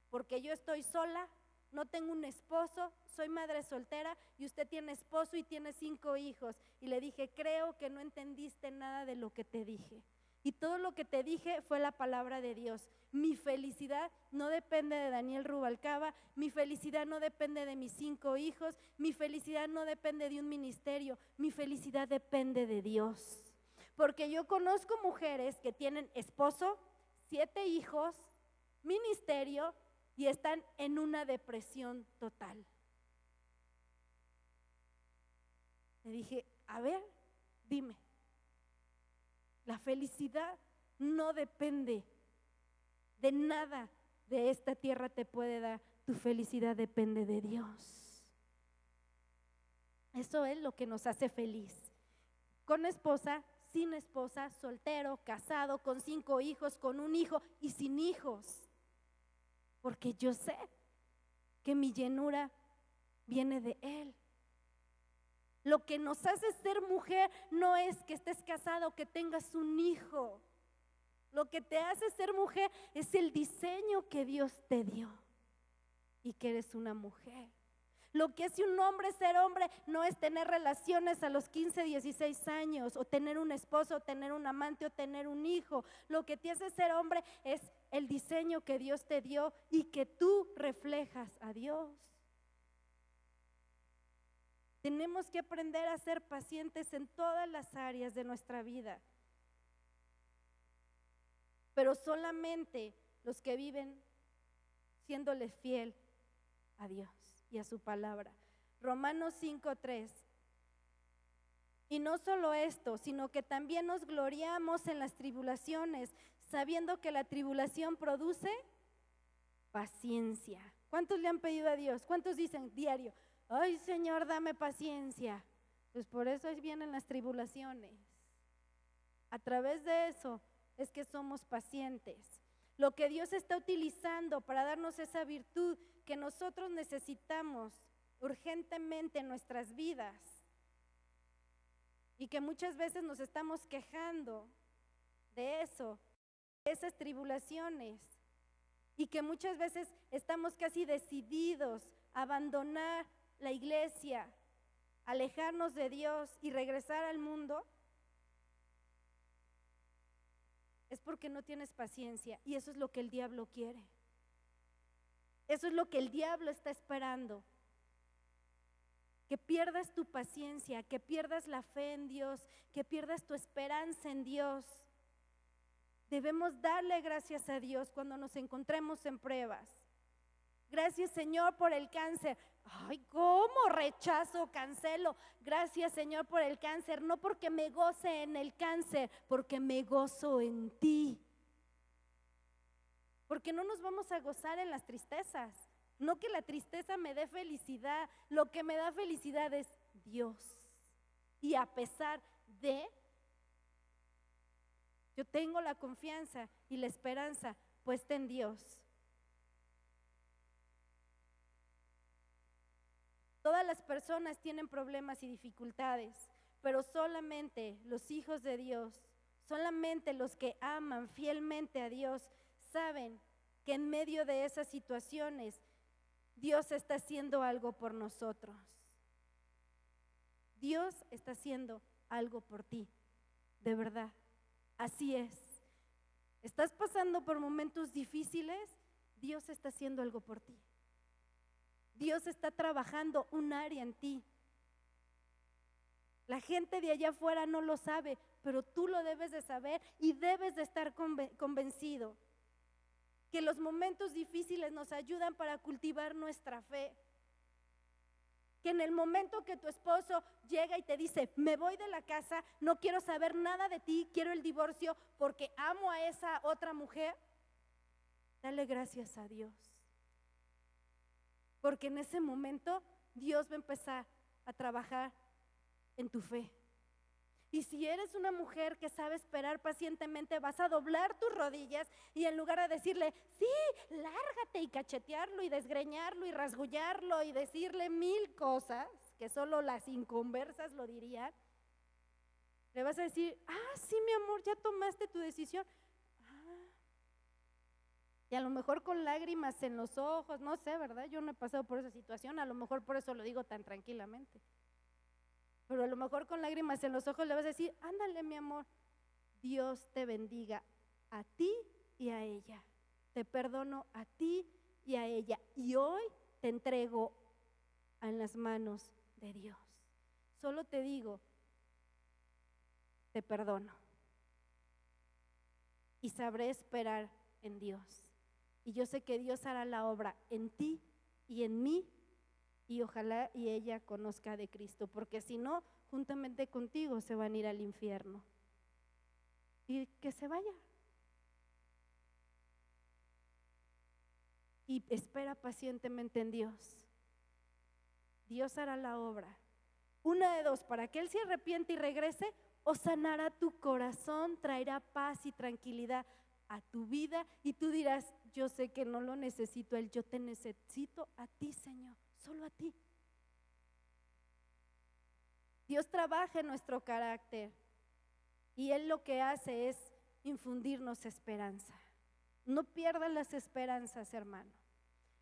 porque yo estoy sola, no tengo un esposo, soy madre soltera y usted tiene esposo y tiene 5 hijos. Y le dije, creo que no entendiste nada de lo que te dije. Y todo lo que te dije fue la palabra de Dios. Mi felicidad no depende de Daniel Rubalcaba, mi felicidad no depende de mis 5 hijos, mi felicidad no depende de un ministerio, mi felicidad depende de Dios. Porque yo conozco mujeres que tienen esposo, 7 hijos, ministerio y están en una depresión total. Le dije, a ver, dime. La felicidad no depende de nada de esta tierra te puede dar. Tu felicidad depende de Dios. Eso es lo que nos hace feliz. Con esposa, sin esposa, soltero, casado, con 5 hijos, con un hijo y sin hijos. Porque yo sé que mi llenura viene de Él. Lo que nos hace ser mujer no es que estés casado, que tengas un hijo. Lo que te hace ser mujer es el diseño que Dios te dio y que eres una mujer. Lo que hace un hombre ser hombre no es tener relaciones a los 15, 16 años o tener un esposo, o tener un amante o tener un hijo. Lo que te hace ser hombre es el diseño que Dios te dio y que tú reflejas a Dios. Tenemos que aprender a ser pacientes en todas las áreas de nuestra vida. Pero solamente los que viven siéndole fiel a Dios y a su palabra. Romanos 5:3. Y no solo esto, sino que también nos gloriamos en las tribulaciones, sabiendo que la tribulación produce paciencia. ¿Cuántos le han pedido a Dios? ¿Cuántos dicen diario, ay Señor, dame paciencia? Pues por eso ahí vienen las tribulaciones. A través de eso es que somos pacientes. Lo que Dios está utilizando para darnos esa virtud que nosotros necesitamos urgentemente en nuestras vidas y que muchas veces nos estamos quejando de eso, de esas tribulaciones, y que muchas veces estamos casi decididos a abandonar la iglesia, alejarnos de Dios y regresar al mundo, es porque no tienes paciencia, y eso es lo que el diablo quiere. Eso es lo que el diablo está esperando. Que pierdas tu paciencia, que pierdas la fe en Dios, que pierdas tu esperanza en Dios. Debemos darle gracias a Dios cuando nos encontremos en pruebas. Gracias, Señor, por el cáncer. Ay, ¿cómo rechazo, cancelo? Gracias, Señor, por el cáncer. No porque me goce en el cáncer, porque me gozo en ti. Porque no nos vamos a gozar en las tristezas. No que la tristeza me dé felicidad. Lo que me da felicidad es Dios. Y a pesar de, yo tengo la confianza y la esperanza puesta en Dios. Todas las personas tienen problemas y dificultades, pero solamente los hijos de Dios, solamente los que aman fielmente a Dios, saben que en medio de esas situaciones Dios está haciendo algo por nosotros. Dios está haciendo algo por ti, de verdad. Así es. ¿Estás pasando por momentos difíciles? Dios está haciendo algo por ti. Dios está trabajando un área en ti. La gente de allá afuera no lo sabe, pero tú lo debes de saber y debes de estar convencido que los momentos difíciles nos ayudan para cultivar nuestra fe. Que en el momento que tu esposo llega y te dice, me voy de la casa, no quiero saber nada de ti, quiero el divorcio porque amo a esa otra mujer, dale gracias a Dios. Porque en ese momento Dios va a empezar a trabajar en tu fe. Y si eres una mujer que sabe esperar pacientemente, vas a doblar tus rodillas y en lugar de decirle, sí, lárgate y cachetearlo y desgreñarlo y rasguñarlo y decirle 1000 cosas, que solo las inconversas lo dirían, le vas a decir, sí, mi amor, ya tomaste tu decisión. Y a lo mejor con lágrimas en los ojos, no sé, ¿verdad? Yo no he pasado por esa situación, a lo mejor por eso lo digo tan tranquilamente. Pero a lo mejor con lágrimas en los ojos le vas a decir, ándale, mi amor, Dios te bendiga a ti y a ella. Te perdono a ti y a ella. Y hoy te entrego en las manos de Dios. Solo te digo, te perdono. Y sabré esperar en Dios. Y yo sé que Dios hará la obra en ti y en mí. Y ojalá y ella conozca de Cristo, porque si no, juntamente contigo se van a ir al infierno. Y que se vaya. Y espera pacientemente en Dios. Dios hará la obra. Una de dos, para que Él se arrepiente y regrese, o sanará tu corazón, traerá paz y tranquilidad a tu vida. Y tú dirás, yo sé que no lo necesito a Él, yo te necesito a ti, Señor. Solo a ti. Dios trabaja en nuestro carácter y Él lo que hace es infundirnos esperanza. No pierdas las esperanzas, hermano.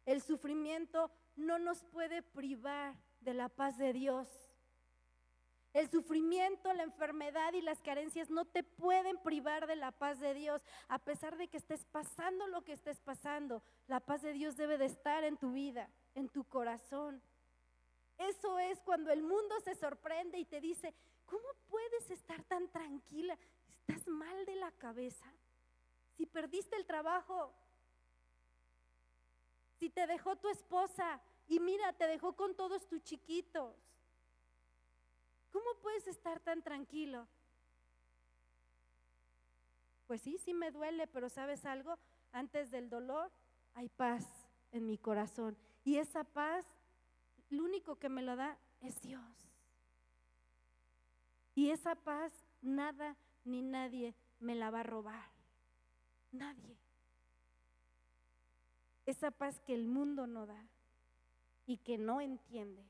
El sufrimiento no nos puede privar de la paz de Dios. El sufrimiento, la enfermedad y las carencias no te pueden privar de la paz de Dios. A pesar de que estés pasando lo que estés pasando, la paz de Dios debe de estar en tu vida, en tu corazón. Eso es cuando el mundo se sorprende y te dice, ¿cómo puedes estar tan tranquila? ¿Estás mal de la cabeza? Si perdiste el trabajo, si te dejó tu esposa y mira, te dejó con todos tus chiquitos, ¿cómo puedes estar tan tranquilo? Pues sí me duele, pero ¿sabes algo? Antes del dolor hay paz en mi corazón. Y esa paz, lo único que me lo da es Dios. Y esa paz nada ni nadie me la va a robar. Nadie. Esa paz que el mundo no da y que no entiende.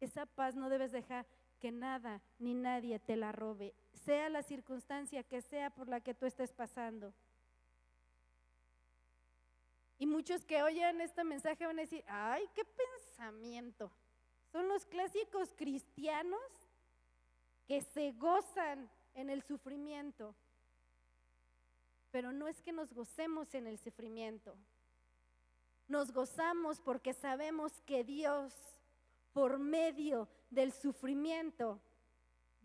Esa paz no debes dejar que nada ni nadie te la robe, sea la circunstancia que sea por la que tú estés pasando. Y muchos que oyen este mensaje van a decir, ay, qué pensamiento. Son los clásicos cristianos que se gozan en el sufrimiento. Pero no es que nos gocemos en el sufrimiento. Nos gozamos porque sabemos que Dios, por medio del sufrimiento,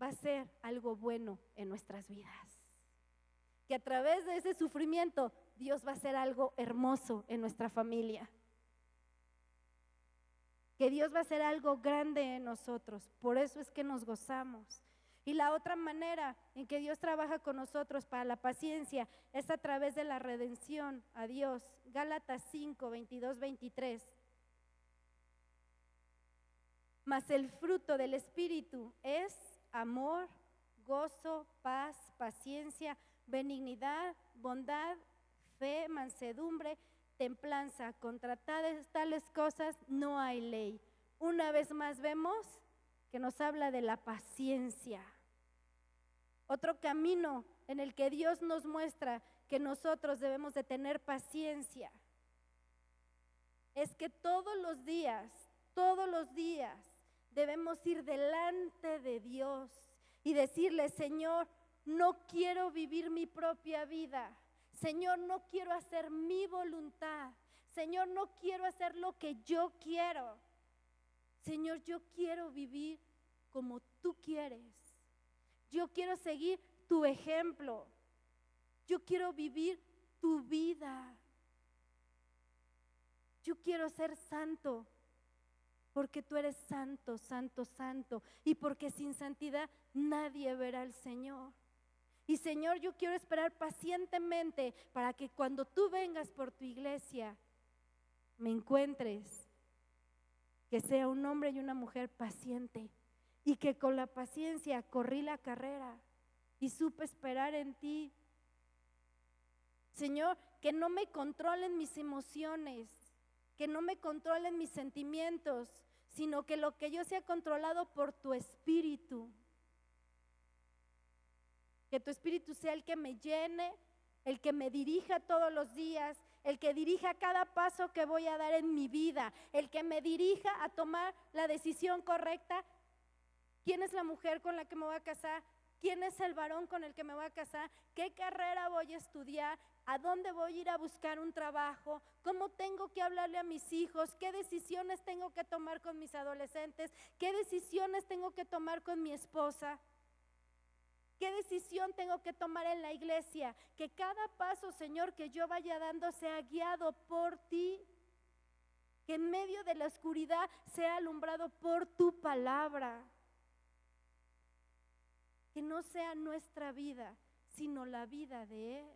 va a hacer algo bueno en nuestras vidas. Que a través de ese sufrimiento, Dios va a hacer algo hermoso en nuestra familia. Que Dios va a hacer algo grande en nosotros. Por eso es que nos gozamos. Y la otra manera en que Dios trabaja con nosotros para la paciencia es a través de la redención a Dios. Gálatas 5, 22, 23. Mas el fruto del Espíritu es amor, gozo, paz, paciencia, benignidad, bondad, fe, mansedumbre, templanza. Contra tales cosas no hay ley. Una vez más vemos que nos habla de la paciencia. Otro camino en el que Dios nos muestra que nosotros debemos de tener paciencia es que todos los días debemos ir delante de Dios y decirle, Señor, no quiero vivir mi propia vida. Señor, no quiero hacer mi voluntad. Señor, no quiero hacer lo que yo quiero. Señor, yo quiero vivir como tú quieres. Yo quiero seguir tu ejemplo. Yo quiero vivir tu vida. Yo quiero ser santo, porque tú eres santo, santo, santo. Y porque sin santidad nadie verá al Señor. Y Señor, yo quiero esperar pacientemente para que cuando tú vengas por tu iglesia, me encuentres, que sea un hombre y una mujer paciente. Y que con la paciencia corrí la carrera y supe esperar en ti. Señor, que no me controlen mis emociones, que no me controlen mis sentimientos, sino que lo que yo sea controlado por tu Espíritu. Que tu Espíritu sea el que me llene, el que me dirija todos los días, el que dirija cada paso que voy a dar en mi vida, el que me dirija a tomar la decisión correcta. ¿Quién es la mujer con la que me voy a casar? ¿Quién es el varón con el que me voy a casar? ¿Qué carrera voy a estudiar? ¿A dónde voy a ir a buscar un trabajo? ¿Cómo tengo que hablarle a mis hijos? ¿Qué decisiones tengo que tomar con mis adolescentes? ¿Qué decisiones tengo que tomar con mi esposa? ¿Qué decisión tengo que tomar en la iglesia? Que cada paso, Señor, que yo vaya dando sea guiado por ti. Que en medio de la oscuridad sea alumbrado por tu palabra. Que no sea nuestra vida, sino la vida de Él.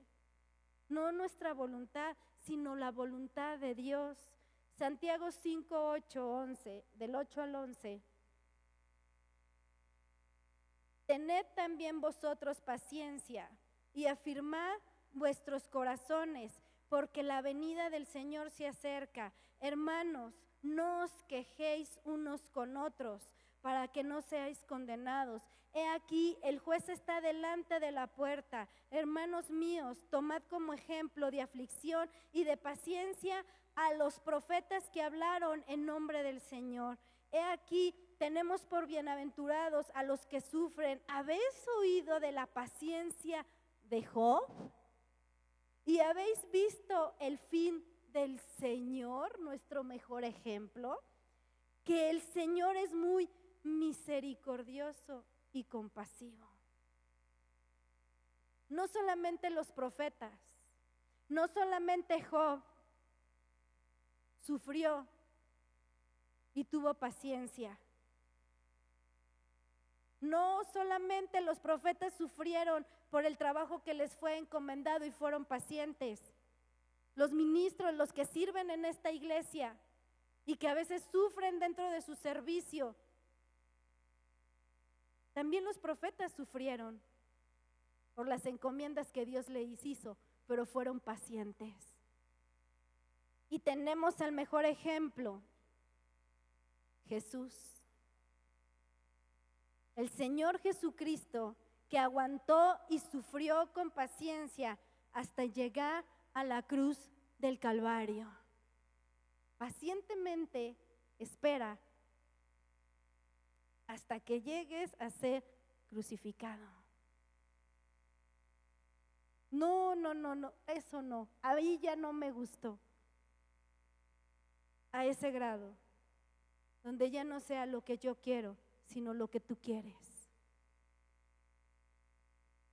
No nuestra voluntad, sino la voluntad de Dios. Santiago 5, 8, 11, del 8 al 11. Tened también vosotros paciencia y afirmad vuestros corazones, porque la venida del Señor se acerca. Hermanos, no os quejéis unos con otros, para que no seáis condenados. He aquí, el juez está delante de la puerta. Hermanos míos, tomad como ejemplo de aflicción y de paciencia a los profetas que hablaron en nombre del Señor. He aquí, tenemos por bienaventurados a los que sufren. ¿Habéis oído de la paciencia de Job? ¿Y habéis visto el fin del Señor, nuestro mejor ejemplo? Que el Señor es muy misericordioso y compasivo. No solamente los profetas, no solamente Job sufrió y tuvo paciencia. No solamente los profetas sufrieron por el trabajo que les fue encomendado y fueron pacientes. los ministros, los que sirven en esta iglesia y que a veces sufren dentro de su servicio. También los profetas sufrieron por las encomiendas que Dios les hizo, pero fueron pacientes. Y tenemos al mejor ejemplo, Jesús. El Señor Jesucristo, que aguantó y sufrió con paciencia hasta llegar a la cruz del Calvario. Pacientemente espera hasta que llegues a ser crucificado. No, eso no, ahí ya no me gustó. A ese grado, donde ya no sea lo que yo quiero, sino lo que tú quieres.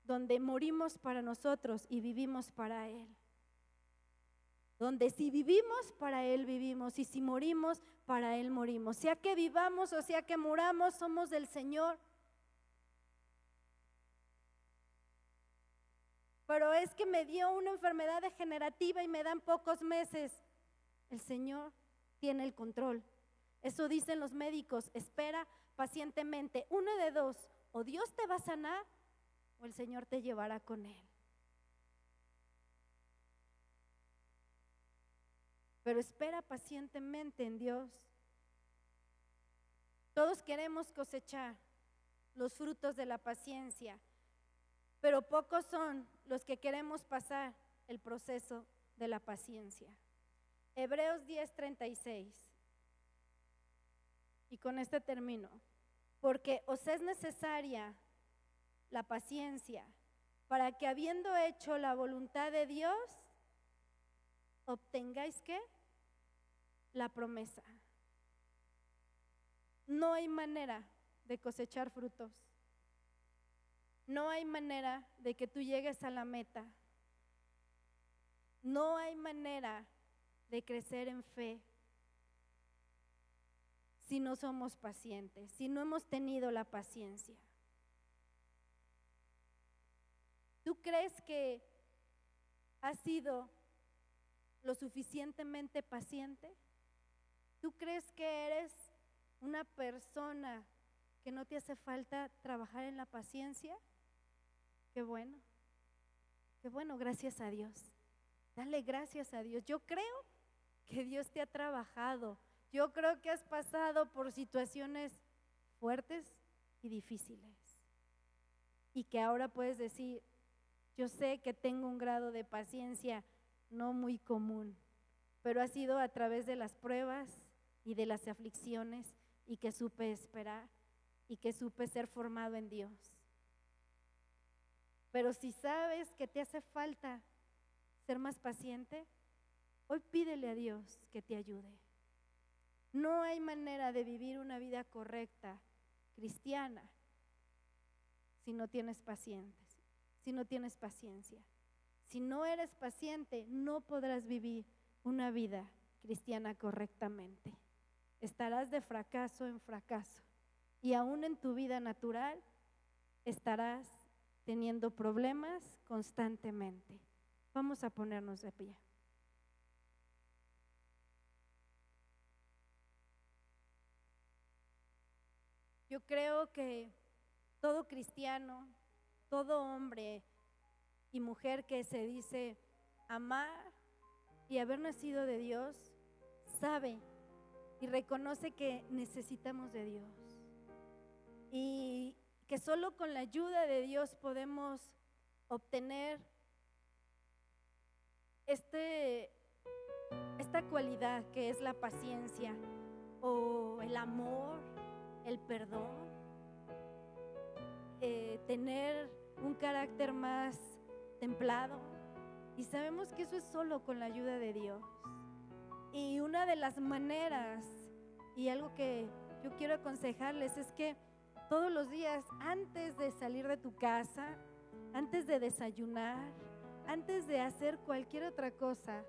Donde morimos para nosotros y vivimos para Él. Donde si vivimos, para Él vivimos, y si morimos, para Él morimos. Sea que vivamos o sea que muramos, somos del Señor. Pero es que me dio una enfermedad degenerativa y me dan pocos meses. El Señor tiene el control. Eso dicen los médicos, espera pacientemente. Una de dos, o Dios te va a sanar o el Señor te llevará con Él. Pero espera pacientemente en Dios. Todos queremos cosechar los frutos de la paciencia, pero pocos son los que queremos pasar el proceso de la paciencia. Hebreos 10:36. Y con este termino. Porque os es necesaria la paciencia para que, habiendo hecho la voluntad de Dios, obtengáis ¿qué? La promesa. No hay manera de cosechar frutos. No hay manera de que tú llegues a la meta. No hay manera de crecer en fe si no somos pacientes, si no hemos tenido la paciencia. ¿Tú crees que has sido lo suficientemente paciente? ¿Tú crees que eres una persona que no te hace falta trabajar en la paciencia? Qué bueno, gracias a Dios. Dale gracias a Dios. Yo creo que Dios te ha trabajado. Yo creo que has pasado por situaciones fuertes y difíciles. Y que ahora puedes decir, yo sé que tengo un grado de paciencia no muy común, pero ha sido a través de las pruebas y de las aflicciones y que supe esperar y que supe ser formado en Dios. Pero si sabes que te hace falta ser más paciente, hoy pídele a Dios que te ayude. No hay manera de vivir una vida correcta, cristiana, si no tienes paciencia. Si no eres paciente, no podrás vivir una vida cristiana correctamente. Estarás de fracaso en fracaso. Y aún en tu vida natural estarás teniendo problemas constantemente. Vamos a ponernos de pie. Yo creo que todo cristiano, todo hombre y mujer que se dice amar y haber nacido de Dios, sabe y reconoce que necesitamos de Dios y que solo con la ayuda de Dios podemos obtener esta cualidad que es la paciencia o el amor, el perdón, tener un carácter más templado, y sabemos que eso es solo con la ayuda de Dios. Y una de las maneras y algo que yo quiero aconsejarles es que todos los días, antes de salir de tu casa, antes de desayunar, antes de hacer cualquier otra cosa,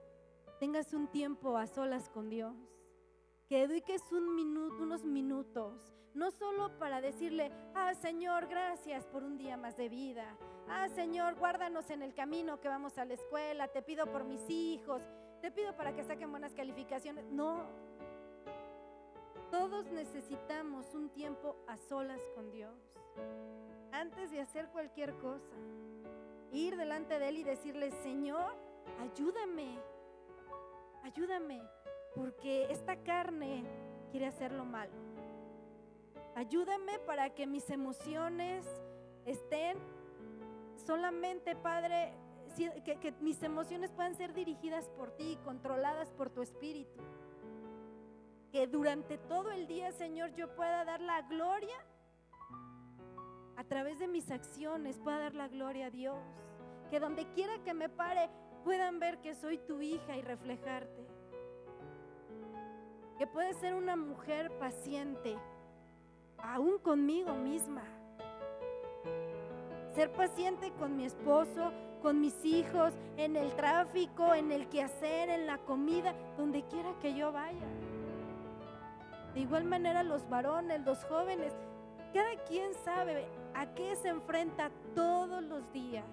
tengas un tiempo a solas con Dios, que dediques unos minutos, no solo para decirle, Señor, gracias por un día más de vida, Señor, guárdanos en el camino que vamos a la escuela, te pido por mis hijos, te pido para que saquen buenas calificaciones. No, todos necesitamos un tiempo a solas con Dios antes de hacer cualquier cosa. Ir delante de Él y decirle: Señor, ayúdame, porque esta carne quiere hacer lo malo. Ayúdame para que mis emociones estén solamente, Padre, que mis emociones puedan ser dirigidas por ti, controladas por tu Espíritu. Que durante todo el día, Señor, yo pueda dar la gloria a través de mis acciones, pueda dar la gloria a Dios. Que donde quiera que me pare puedan ver que soy tu hija y reflejarte. Que pueda ser una mujer paciente, aún conmigo misma. Ser paciente con mi esposo, con mis hijos, en el tráfico, en el quehacer, en la comida, donde quiera que yo vaya. De igual manera los varones, los jóvenes, cada quien sabe a qué se enfrenta todos los días.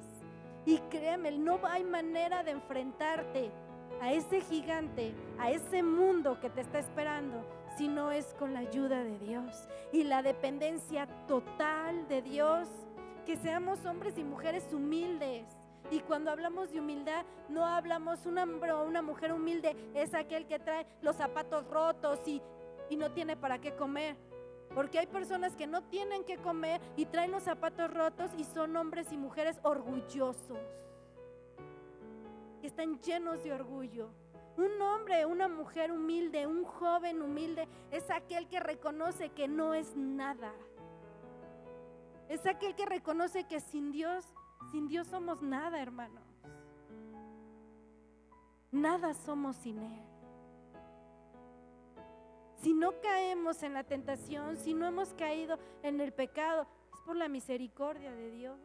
Y créeme, no hay manera de enfrentarte a ese gigante, a ese mundo que te está esperando, si no es con la ayuda de Dios y la dependencia total de Dios. Que seamos hombres y mujeres humildes. Y cuando hablamos de humildad, no hablamos un hombre o una mujer humilde es aquel que trae los zapatos rotos y no tiene para qué comer. Porque hay personas que no tienen que comer y traen los zapatos rotos y son hombres y mujeres orgullosos, que están llenos de orgullo. Un hombre, una mujer humilde, un joven humilde es aquel que reconoce que no es nada. Es aquel que reconoce que sin Dios somos nada, hermanos. Nada somos sin Él. Si no caemos en la tentación, si no hemos caído en el pecado, es por la misericordia de Dios.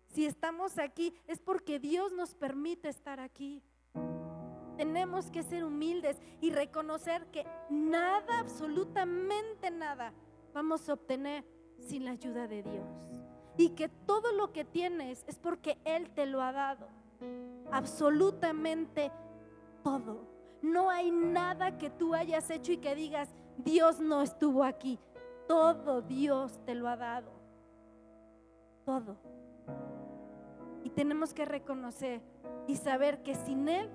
Si estamos aquí, es porque Dios nos permite estar aquí. Tenemos que ser humildes y reconocer que nada, absolutamente nada, vamos a obtener sin la ayuda de Dios. Y que todo lo que tienes es porque Él te lo ha dado. Absolutamente todo. No hay nada que tú hayas hecho y que digas: Dios no estuvo aquí. Todo Dios te lo ha dado. Todo. Y tenemos que reconocer y saber que sin Él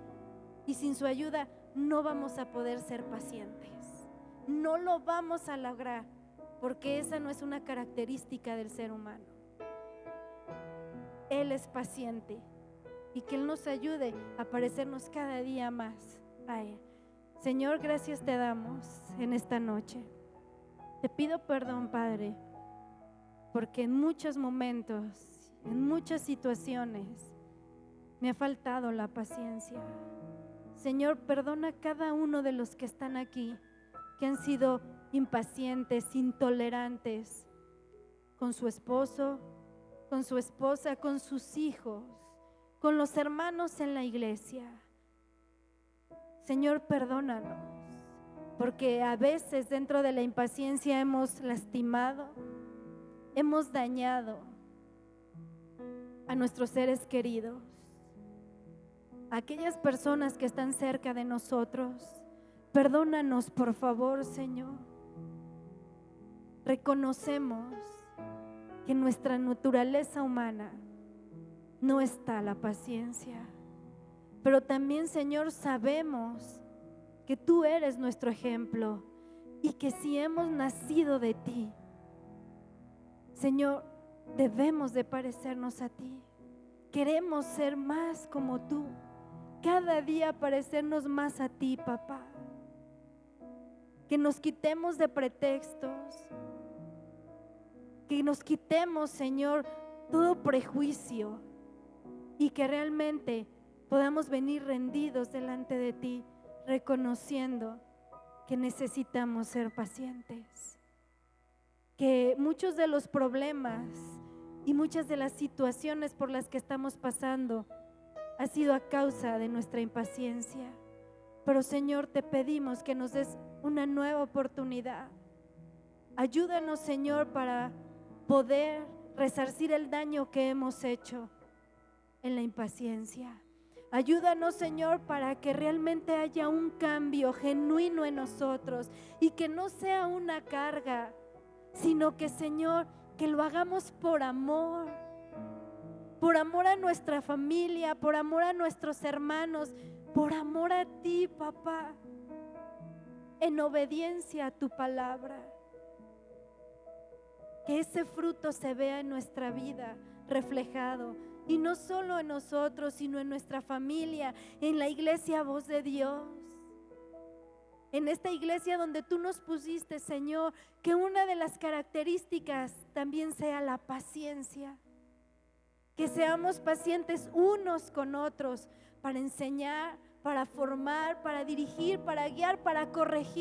y sin su ayuda no vamos a poder ser pacientes. No lo vamos a lograr, porque esa no es una característica del ser humano. Él es paciente y que Él nos ayude a parecernos cada día más a Él. Señor, gracias te damos en esta noche. Te pido perdón, Padre, porque en muchos momentos, en muchas situaciones, me ha faltado la paciencia. Señor, perdona a cada uno de los que están aquí, que han sido impacientes, intolerantes con su esposo, con su esposa, con sus hijos, con los hermanos en la iglesia. Señor, perdónanos, porque a veces dentro de la impaciencia hemos lastimado, hemos dañado a nuestros seres queridos, a aquellas personas que están cerca de nosotros. Perdónanos, por favor, Señor. Reconocemos que en nuestra naturaleza humana no está la paciencia, pero también, Señor, sabemos que tú eres nuestro ejemplo y que si hemos nacido de ti, Señor, debemos de parecernos a ti. Queremos ser más como tú, cada día parecernos más a ti, papá. Que nos quitemos de pretextos, que nos quitemos, Señor, todo prejuicio y que realmente podamos venir rendidos delante de ti, reconociendo que necesitamos ser pacientes. Que muchos de los problemas y muchas de las situaciones por las que estamos pasando ha sido a causa de nuestra impaciencia. Pero, Señor, te pedimos que nos des una nueva oportunidad. Ayúdanos, Señor, para poder resarcir el daño que hemos hecho en la impaciencia. Ayúdanos, Señor, para que realmente haya un cambio genuino en nosotros y que no sea una carga, sino que, Señor, que lo hagamos por amor a nuestra familia, por amor a nuestros hermanos, por amor a ti, papá, en obediencia a tu palabra. Que ese fruto se vea en nuestra vida reflejado, y no solo en nosotros, sino en nuestra familia, en la iglesia Voz de Dios. En esta iglesia donde tú nos pusiste, Señor, que una de las características también sea la paciencia. Que seamos pacientes unos con otros para enseñar, para formar, para dirigir, para guiar, para corregir.